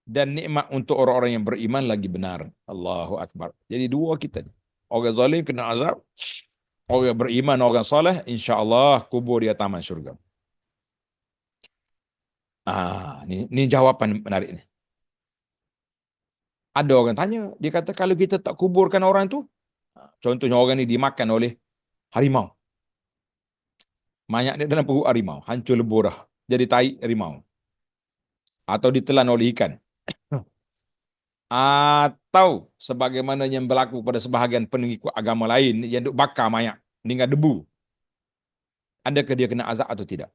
dan nikmat untuk orang-orang yang beriman lagi benar. Allahu Akbar. Jadi dua kita ni. Orang zalim kena azab, orang beriman, orang soleh, insya-Allah kubur dia taman syurga. Ni jawapan menarik ni. Ada orang tanya, dia kata kalau kita tak kuburkan orang tu, contohnya orang ni dimakan oleh harimau. Mayat dia dalam perut harimau, hancur lebur dah, jadi tai harimau. Atau ditelan oleh ikan. Atau sebagaimana yang berlaku pada sebahagian pengikut agama lain yang duk bakar mayat dengan debu. Adakah dia kena azab atau tidak?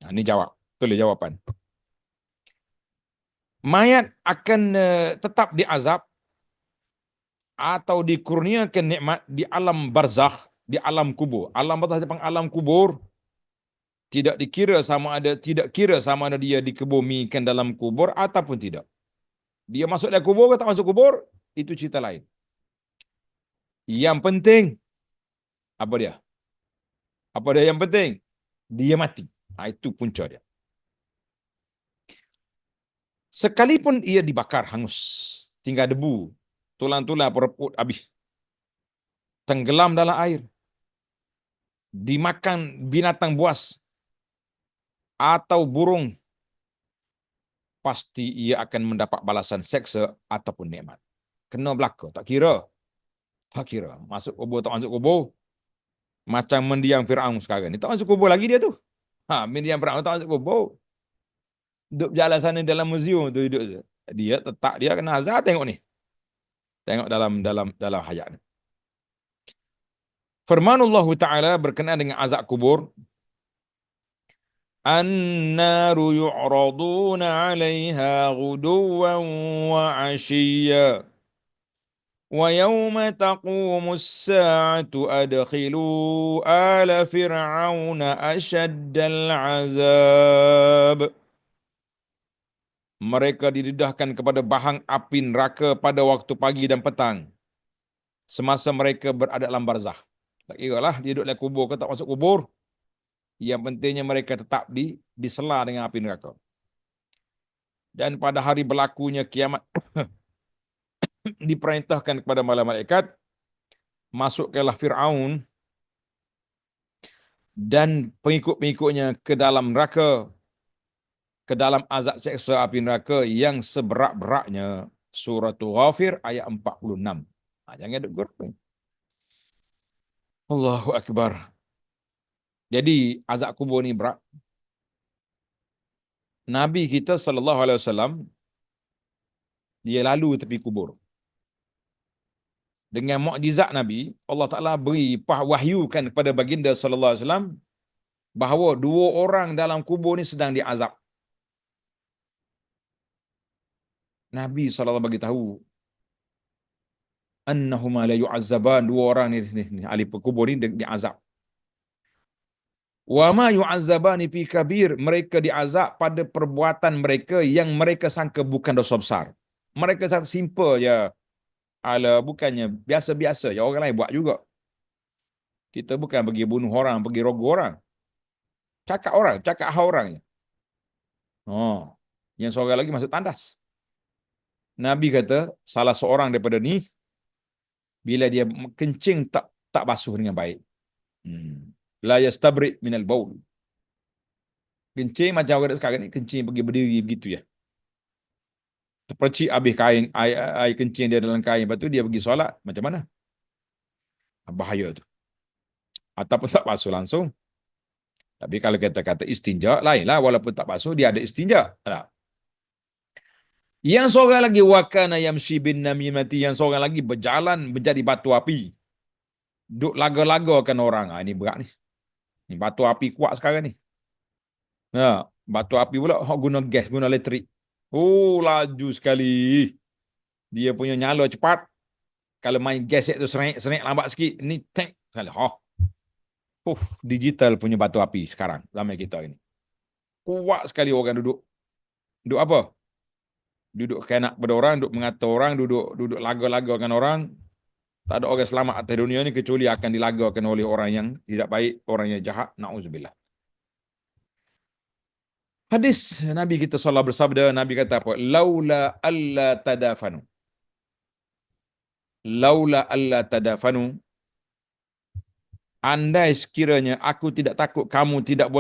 Ini jawab. Tulis jawapan. Mayat akan tetap diazab atau dikurniakan nikmat di alam barzakh, di alam kubur. Alam barzakh Jepang, alam kubur tidak kira sama ada dia dikebumikan dalam kubur ataupun tidak. Dia masuk dalam kubur atau tak masuk kubur, itu cerita lain. Yang penting apa dia? Apa dia yang penting? Dia mati. Itu punca dia. Sekalipun ia dibakar hangus, tinggal debu, tulang-tulang perut habis, tenggelam dalam air, dimakan binatang buas atau burung, pasti ia akan mendapat balasan seksa ataupun nikmat. Kena belaka, tak kira. Tak kira. Masuk kubur, tak masuk kubur. Macam mendiang Fir'aun sekarang ni. Tak masuk kubur lagi dia tu. Mendiang Fir'aun tak masuk kubur. Duduk jalan sana dalam muzium tu hidup tu. Dia tetap dia kena azab, tengok ni. Tengok dalam hayat ni. Firmanullah Ta'ala berkenaan dengan azab kubur. An-naru yu'raduna 'alaiha ghuduwan wa 'ashiyya. Wa yawma taqumus sa'atu adkhilu ala fir'auna ashaddal 'azab. Mereka didedahkan kepada bahang api neraka pada waktu pagi dan petang, semasa mereka berada dalam barzakh. Tak kira lah dia duduk dalam kubur ke tak masuk kubur. Yang pentingnya mereka tetap disela dengan api neraka. Dan pada hari berlakunya kiamat, diperintahkan kepada malaikat, masukkanlah Fir'aun dan pengikut-pengikutnya ke dalam neraka, ke dalam azab seksa api neraka yang seberat-beratnya. Suratul Ghafir ayat 46. Jangan duk gerung. Allahu Akbar. Jadi azab kubur ni berat. Nabi kita sallallahu alaihi wasallam dia lalu tepi kubur. Dengan mukjizat Nabi, Allah Taala beri wahyukan kepada baginda sallallahu alaihi wasallam bahawa dua orang dalam kubur ni sedang diazab. Nabi sallallahu bagi tahu annahuma la yu'azzaban, dua orang ni ahli kubur ni diazab. Wa ma yu'azzabani fi kabir, mereka diazab pada perbuatan mereka yang mereka sangka bukan dosa besar. Mereka sangat simple je. Bukannya biasa-biasa je, orang lain buat juga. Kita bukan pergi bunuh orang, pergi rogoh orang. Cakap orang je. Yang seorang lagi masuk tandas. Nabi kata salah seorang daripada ni Bila dia kencing tak basuh dengan baik. La yastabri minal baul. Kencing macam orang sekarang ni, kencing pergi berdiri begitu ya. Terpercik habis kain, air kencing dia dalam kain, lepas tu dia pergi solat. Macam mana? Bahaya tu. Ataupun tak basuh langsung. Tapi kalau kita kata istinja, lainlah. Walaupun tak basuh, dia ada istinja. Nah. Yang seorang lagi, wakana yamshi bin namimati, yang seorang lagi berjalan menjadi batu api. Duk laga-lagakan orang. Ini berat ni. Ni batu api kuat sekarang ni. Nah, batu api pula guna gas, guna elektrik. Oh, laju sekali. Dia punya nyala cepat. Kalau main gas itu serik lambat sikit. Ni tank sekali. Digital punya batu api sekarang zaman kita ini. Kuat sekali orang duduk. Duduk apa? Duduk kenak pada orang, duduk mengata orang, duduk laga-lagakan orang. Tak ada orang selamat atas dunia ni kecuali akan dilagakan oleh orang yang tidak baik, orang yang jahat. Na'udzubillah. Hadis Nabi kita sallallahu bersabda, Nabi kata apa? Laula alla tadafanu. Laula alla tadafanu. Andai sekiranya aku tidak takut kamu tidak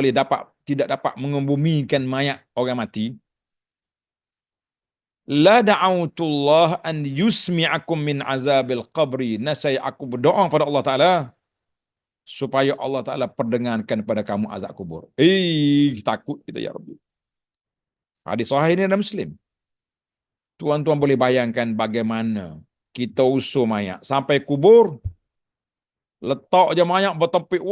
dapat mengebumikan mayat orang mati, la da'autullah an yusmi'akum min azabil qabri. Nasai aku berdoa pada Allah Ta'ala supaya Allah Ta'ala perdengarkan pada kamu azab kubur. Takut kita ya Rabbi. Hadis sahih ini ada Muslim. Tuan-tuan boleh bayangkan bagaimana kita usul mayat sampai kubur, letak je mayat bertempik,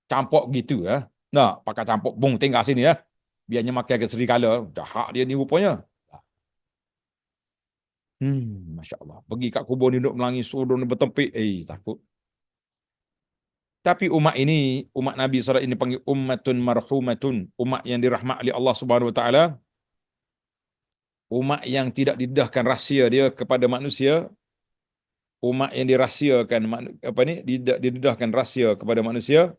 campur gitu ya. Nah, pakai campur, tinggal sini ya. Biarnya makan ke serigala, jahat dia ni rupanya. Masya Allah. Pergi kat kubur ni duduk melangis, sudun bertempik. Takut. Tapi umat ini, umat Nabi SAW ini panggil ummatun marhumatun. Umat yang dirahmat oleh Allah Subhanahu Wa Taala. Umat yang tidak didedahkan rahsia dia kepada manusia. Umat yang dirahsiakan, didedahkan rahsia kepada manusia.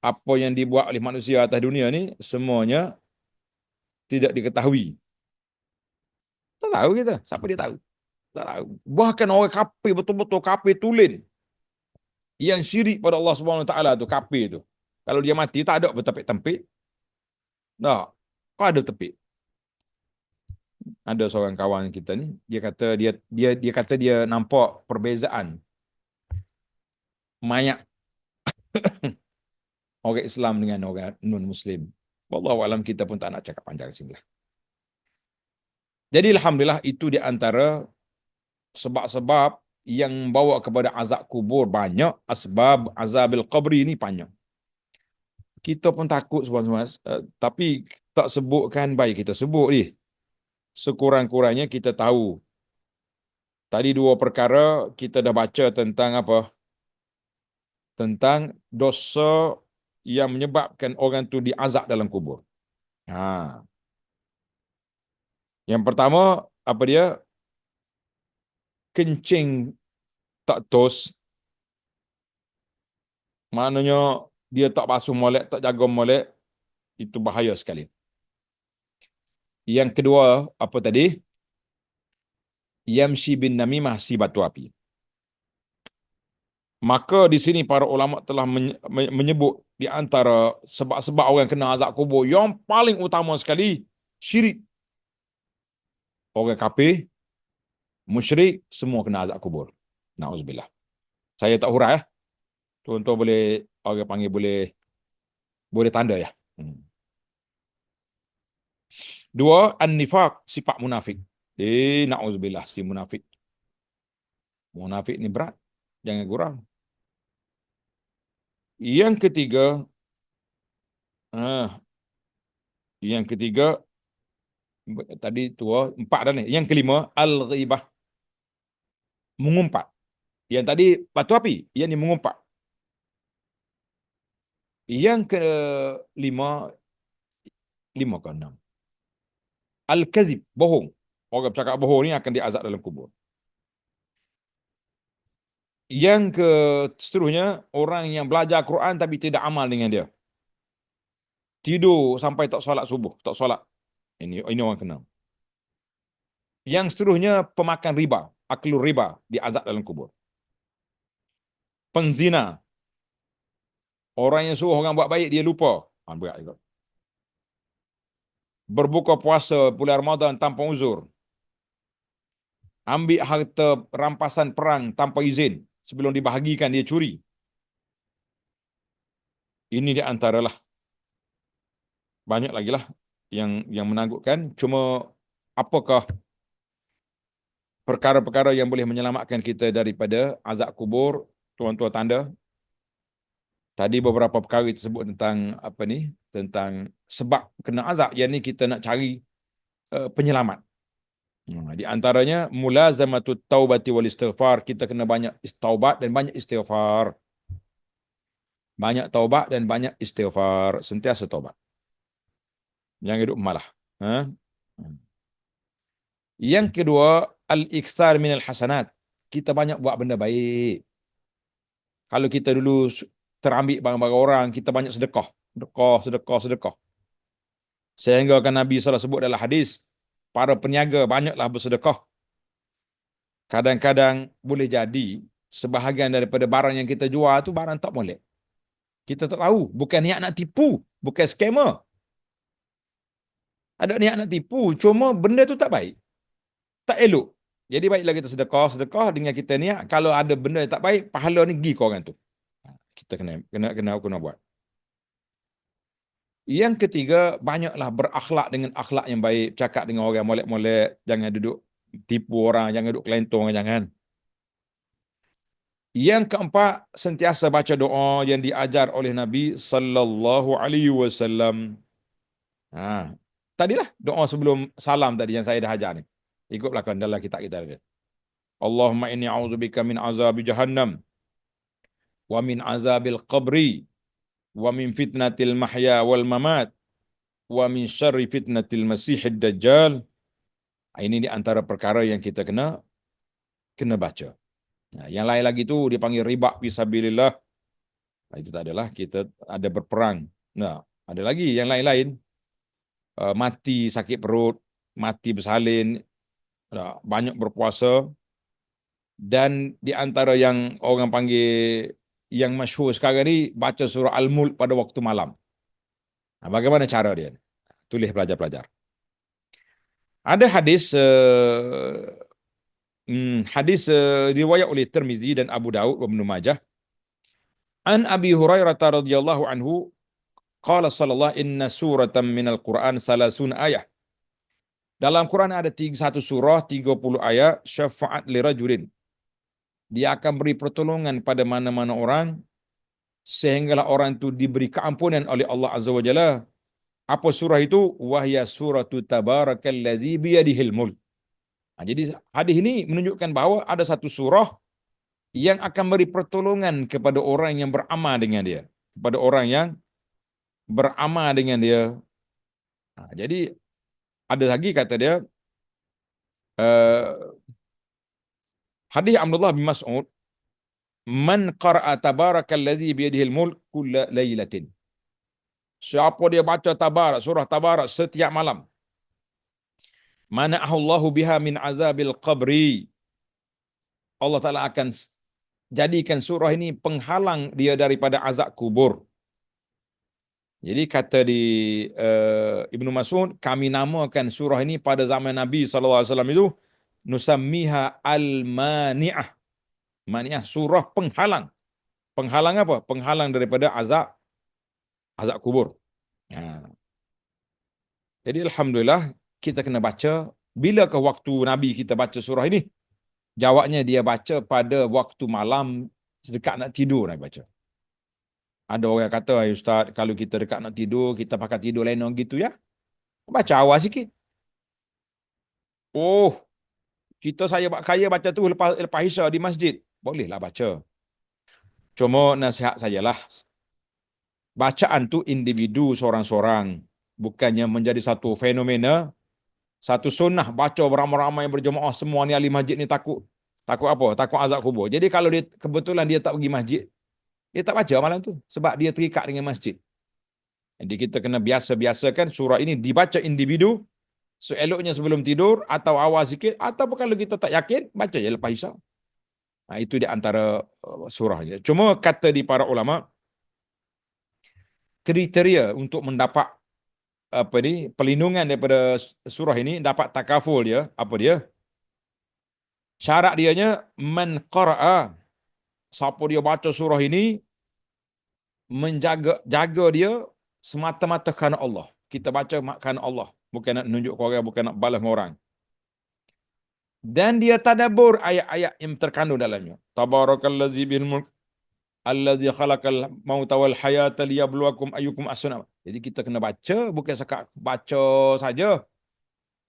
Apa yang dibuat oleh manusia atas dunia ni, semuanya tidak diketahui. Tak tahu kita. Siapa dia tahu? Tak tahu. Bahkan orang kafir, betul-betul kafir tulen, yang syirik pada Allah Subhanahu Wa Taala tu, kafir tu. Kalau dia mati, tak ada bertepik-tempik. Tak. Kau ada tepik. Ada seorang kawan kita ni, dia kata dia nampak perbezaan mayat orang Islam dengan orang non-Muslim. Wallahu alam, kita pun tak nak cakap panjang sini lah. Jadi alhamdulillah, itu di antara sebab-sebab yang membawa kepada azab kubur banyak. Asbab azabil qabri ini banyak. Kita pun takut semua, tapi tak sebutkan, baik kita sebut ni. Sekurang-kurangnya kita tahu. Tadi dua perkara kita dah baca tentang apa? Tentang dosa yang menyebabkan orang tu diazab dalam kubur. Yang pertama, apa dia? Kencing tak tos. Maknanya dia tak basuh molek, tak jaga molek. Itu bahaya sekali. Yang kedua, apa tadi? Yamshi bin namimah, si batu api. Maka di sini para ulama telah menyebut di antara sebab-sebab orang kena azab kubur yang paling utama sekali, syirik. Orang kafir, musyrik, semua kena azab kubur. Na'udzubillah. Saya tak hurai ya. Tuan-tuan boleh, orang panggil boleh tanda ya. Dua, an-nifaq, sifat munafik. Na'udzubillah, si munafik. Munafik ni berat. Jangan gurau. Yang ketiga, tadi tua, 4 dah ni. Yang kelima, al-ghibah. Mengumpat. Yang tadi batu api, yang ni mengumpat. Yang kelima, 5 ke 6. Al-kazib, bohong. Orang bercakap bohong ni akan diazab dalam kubur. Yang seterusnya, orang yang belajar Quran tapi tidak amal dengan dia. Tidur sampai tak solat subuh, tak solat. Ini orang kena. Yang seterusnya, pemakan riba. aklu riba, diazab dalam kubur. Penzina, orang yang suruh orang buat baik dia lupa. Berat juga. Berbuka puasa bulan Ramadan tanpa uzur. Ambil harta rampasan perang tanpa izin. Sebelum dibahagikan dia curi. Ini di antaralah. Banyak lagi lah yang menanggutkan. Cuma apakah perkara-perkara yang boleh menyelamatkan kita daripada azab kubur, tuan-tuan tanda. Tadi beberapa perkara tersebut tentang apa ni? Tentang sebab kena azab. Yang ni kita nak cari penyelamat. Di antaranya mulazamatut taubati wal istighfar, kita kena banyak taubat dan banyak istighfar. Banyak taubat dan banyak istighfar, sentiasa taubat. Jangan hidup malah. Ha? Yang kedua, al-iksar minal hasanat. Kita banyak buat benda baik. Kalau kita dulu terambil barang-barang orang, kita banyak sedekah. Sedekah, sedekah, sedekah. Sehingga kan Nabi SAW sebut dalam hadis, para peniaga banyaklah bersedekah. Kadang-kadang boleh jadi sebahagian daripada barang yang kita jual tu barang tak molek. Kita tak tahu, bukan niat nak tipu, bukan scammer. Ada niat nak tipu, cuma benda tu tak baik. Tak elok. Jadi baiklah kita sedekah dengan kita niat, kalau ada benda yang tak baik, pahala ni pergi ke orang tu. Kita kena buat. Yang ketiga, banyaklah berakhlak dengan akhlak yang baik, cakap dengan orang molek-molek, jangan duduk tipu orang, jangan duduk kelentong, jangan. Yang keempat, sentiasa baca doa yang diajar oleh Nabi sallallahu alaihi wasallam. Tadilah doa sebelum salam tadi yang saya dah ajar ni. Ikut belakang dalam kitab kita ada. Allahumma inni a'udzubika min azabi jahannam wa min azabil qabri wa min fitnatil mahya wal mamat wa min syarri fitnatil masihid dajjal. Ini di antara perkara yang kita kena baca. Yang lain lagi tu dipanggil riba fisabilillah. Itu tak adalah, kita ada berperang. Ada lagi yang lain-lain. Mati sakit perut, mati bersalin, banyak berpuasa. Dan di antara yang orang panggil yang masyhur sekarang ni, baca surah Al-Mulk pada waktu malam. Bagaimana cara dia? Tulis pelajar-pelajar. Ada hadis riwayat oleh Tirmizi dan Abu Daud dan Ibnu Majah. An Abi Hurairah radhiyallahu anhu qala sallallahu inna suratan minal Quran salasun ayah. Dalam Quran ada satu surah 30 ayat, syafaat li rajulin. Dia akan beri pertolongan pada mana-mana orang sehinggalah orang itu diberi keampunan oleh Allah Azza wa Jalla. Apa surah itu? Wahya suratu tabarakallazi biyadihil mulk. Jadi hadis ini menunjukkan bahawa ada satu surah yang akan beri pertolongan kepada orang yang beramal dengan dia. Kepada orang yang beramal dengan dia. Jadi ada lagi kata dia, hadis Abdullah bin Mas'ud, man qara'a tabarakallazi biyadihil mulk kulla lailatin. Siapa dia baca tabarak, surah tabarak setiap malam, mana'ahullahu biha min azabil qabri. Allah Ta'ala akan jadikan surah ini penghalang dia daripada azab kubur. Jadi kata di Ibnu Mas'ud, kami namakan surah ini pada zaman Nabi SAW itu, nusammiha al-mani'ah. Mani'ah, surah penghalang. Penghalang apa? Penghalang daripada azab kubur. Jadi Alhamdulillah, kita kena baca. Bilakah waktu Nabi kita baca surah ini? Jawabnya dia baca pada waktu malam, dekat nak tidur nak baca. Ada orang yang kata, Ustaz, kalau kita dekat nak tidur, kita pakai tidur lenong gitu ya. Baca awal sikit. Oh, saya kaya baca tu lepas Isya di masjid. Bolehlah baca. Cuma nasihat sajalah, bacaan tu individu seorang-seorang. Bukannya menjadi satu fenomena, satu sunnah baca beramai-ramai berjemaah, semua ni ahli masjid ni takut. Takut apa? Takut azab kubur. Jadi kalau dia kebetulan dia tak pergi masjid, dia tak baca malam tu sebab dia terikat dengan masjid. Jadi kita kena biasa-biasakan surah ini dibaca individu Seeloknya sebelum tidur atau awal sikit, ataupun kalau kita tak yakin, baca je lepas Isya. Itu di antara surahnya. Cuma kata di para ulama, kriteria untuk mendapat perlindungan daripada surah ini, dapat takaful dia, apa dia? Syarat dianya man qara'a, siapa dia baca surah ini jaga dia semata-mata kerana Allah. Kita baca kerana Allah, bukan nak nunjuk ke orang, bukan nak balas dengan orang. Dan dia tadabbur ayat-ayat yang terkandung dalamnya. Tabarakallazi bil mulk allazi khalaqal mauta wal hayata liyabluwakum ayyukum ahsanu. Jadi kita kena baca, bukan sekat baca saja.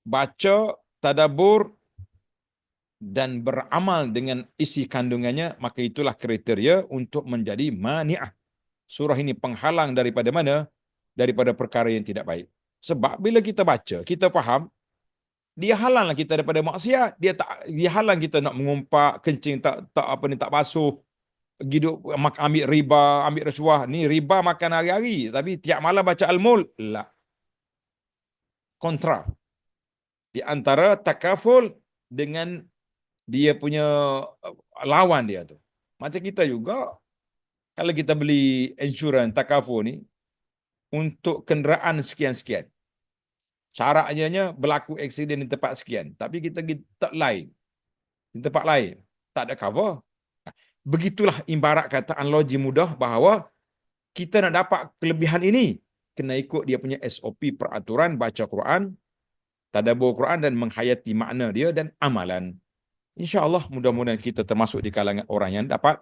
Baca, tadabbur dan beramal dengan isi kandungannya, maka itulah kriteria untuk menjadi mani'ah. Surah ini penghalang daripada mana? Daripada perkara yang tidak baik. Sebab bila kita baca, kita faham, dia halanglah kita daripada maksiat. Dia halang kita nak mengumpat, kencing tak basuh, hidup ambil riba, ambil rasuah. Ni riba makan hari-hari, tapi tiap malam baca Al-Mulk. La. Kontra. Di antara takaful dengan dia punya lawan dia tu. Macam kita juga, kalau kita beli insurans takaful ni, untuk kenderaan sekian-sekian. Syaratnya berlaku aksiden di tempat sekian. Tapi kita tak lain. Di tempat lain. Tak ada cover. Begitulah ibarat kata analogi mudah bahawa kita nak dapat kelebihan ini, kena ikut dia punya SOP peraturan, baca Quran, tadabbur Quran dan menghayati makna dia dan amalan. InsyaAllah mudah-mudahan kita termasuk di kalangan orang yang dapat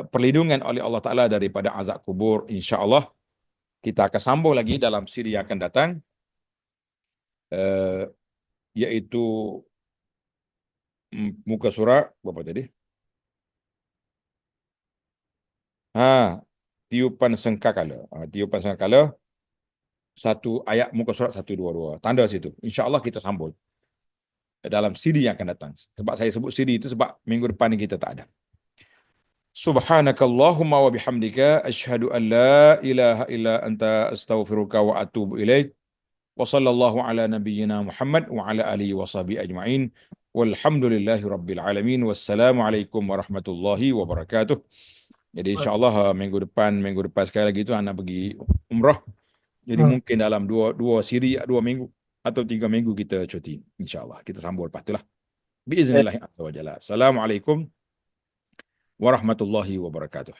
perlindungan oleh Allah Ta'ala daripada azab kubur. InsyaAllah kita akan sambung lagi dalam siri yang akan datang, iaitu muka surat berapa tadi? Tiupan sengkakala. Tiupan sengkakala, satu ayat muka surat 122. Tanda situ. InsyaAllah kita sambung dalam siri yang akan datang. Sebab saya sebut siri itu sebab minggu depan ni kita tak ada. Subhanakallahumma wa bihamdika asyhadu an la ilaha illa anta astaghfiruka wa atubu ilaik. Wa sallallahu ala nabiyyina Muhammad wa ala alihi wa sahbihi ajma'in. Walhamdulillahi rabbil alamin. Wassalamualaikum warahmatullahi wabarakatuh. Jadi insyaAllah minggu depan sekali lagi tu anak pergi umrah. Jadi mungkin dalam dua siri, 2 minggu atau 3 minggu kita cuti. InsyaAllah kita sambung lepas itulah. Biiznillah azza wa jalla. Assalamualaikum warahmatullahi wabarakatuh.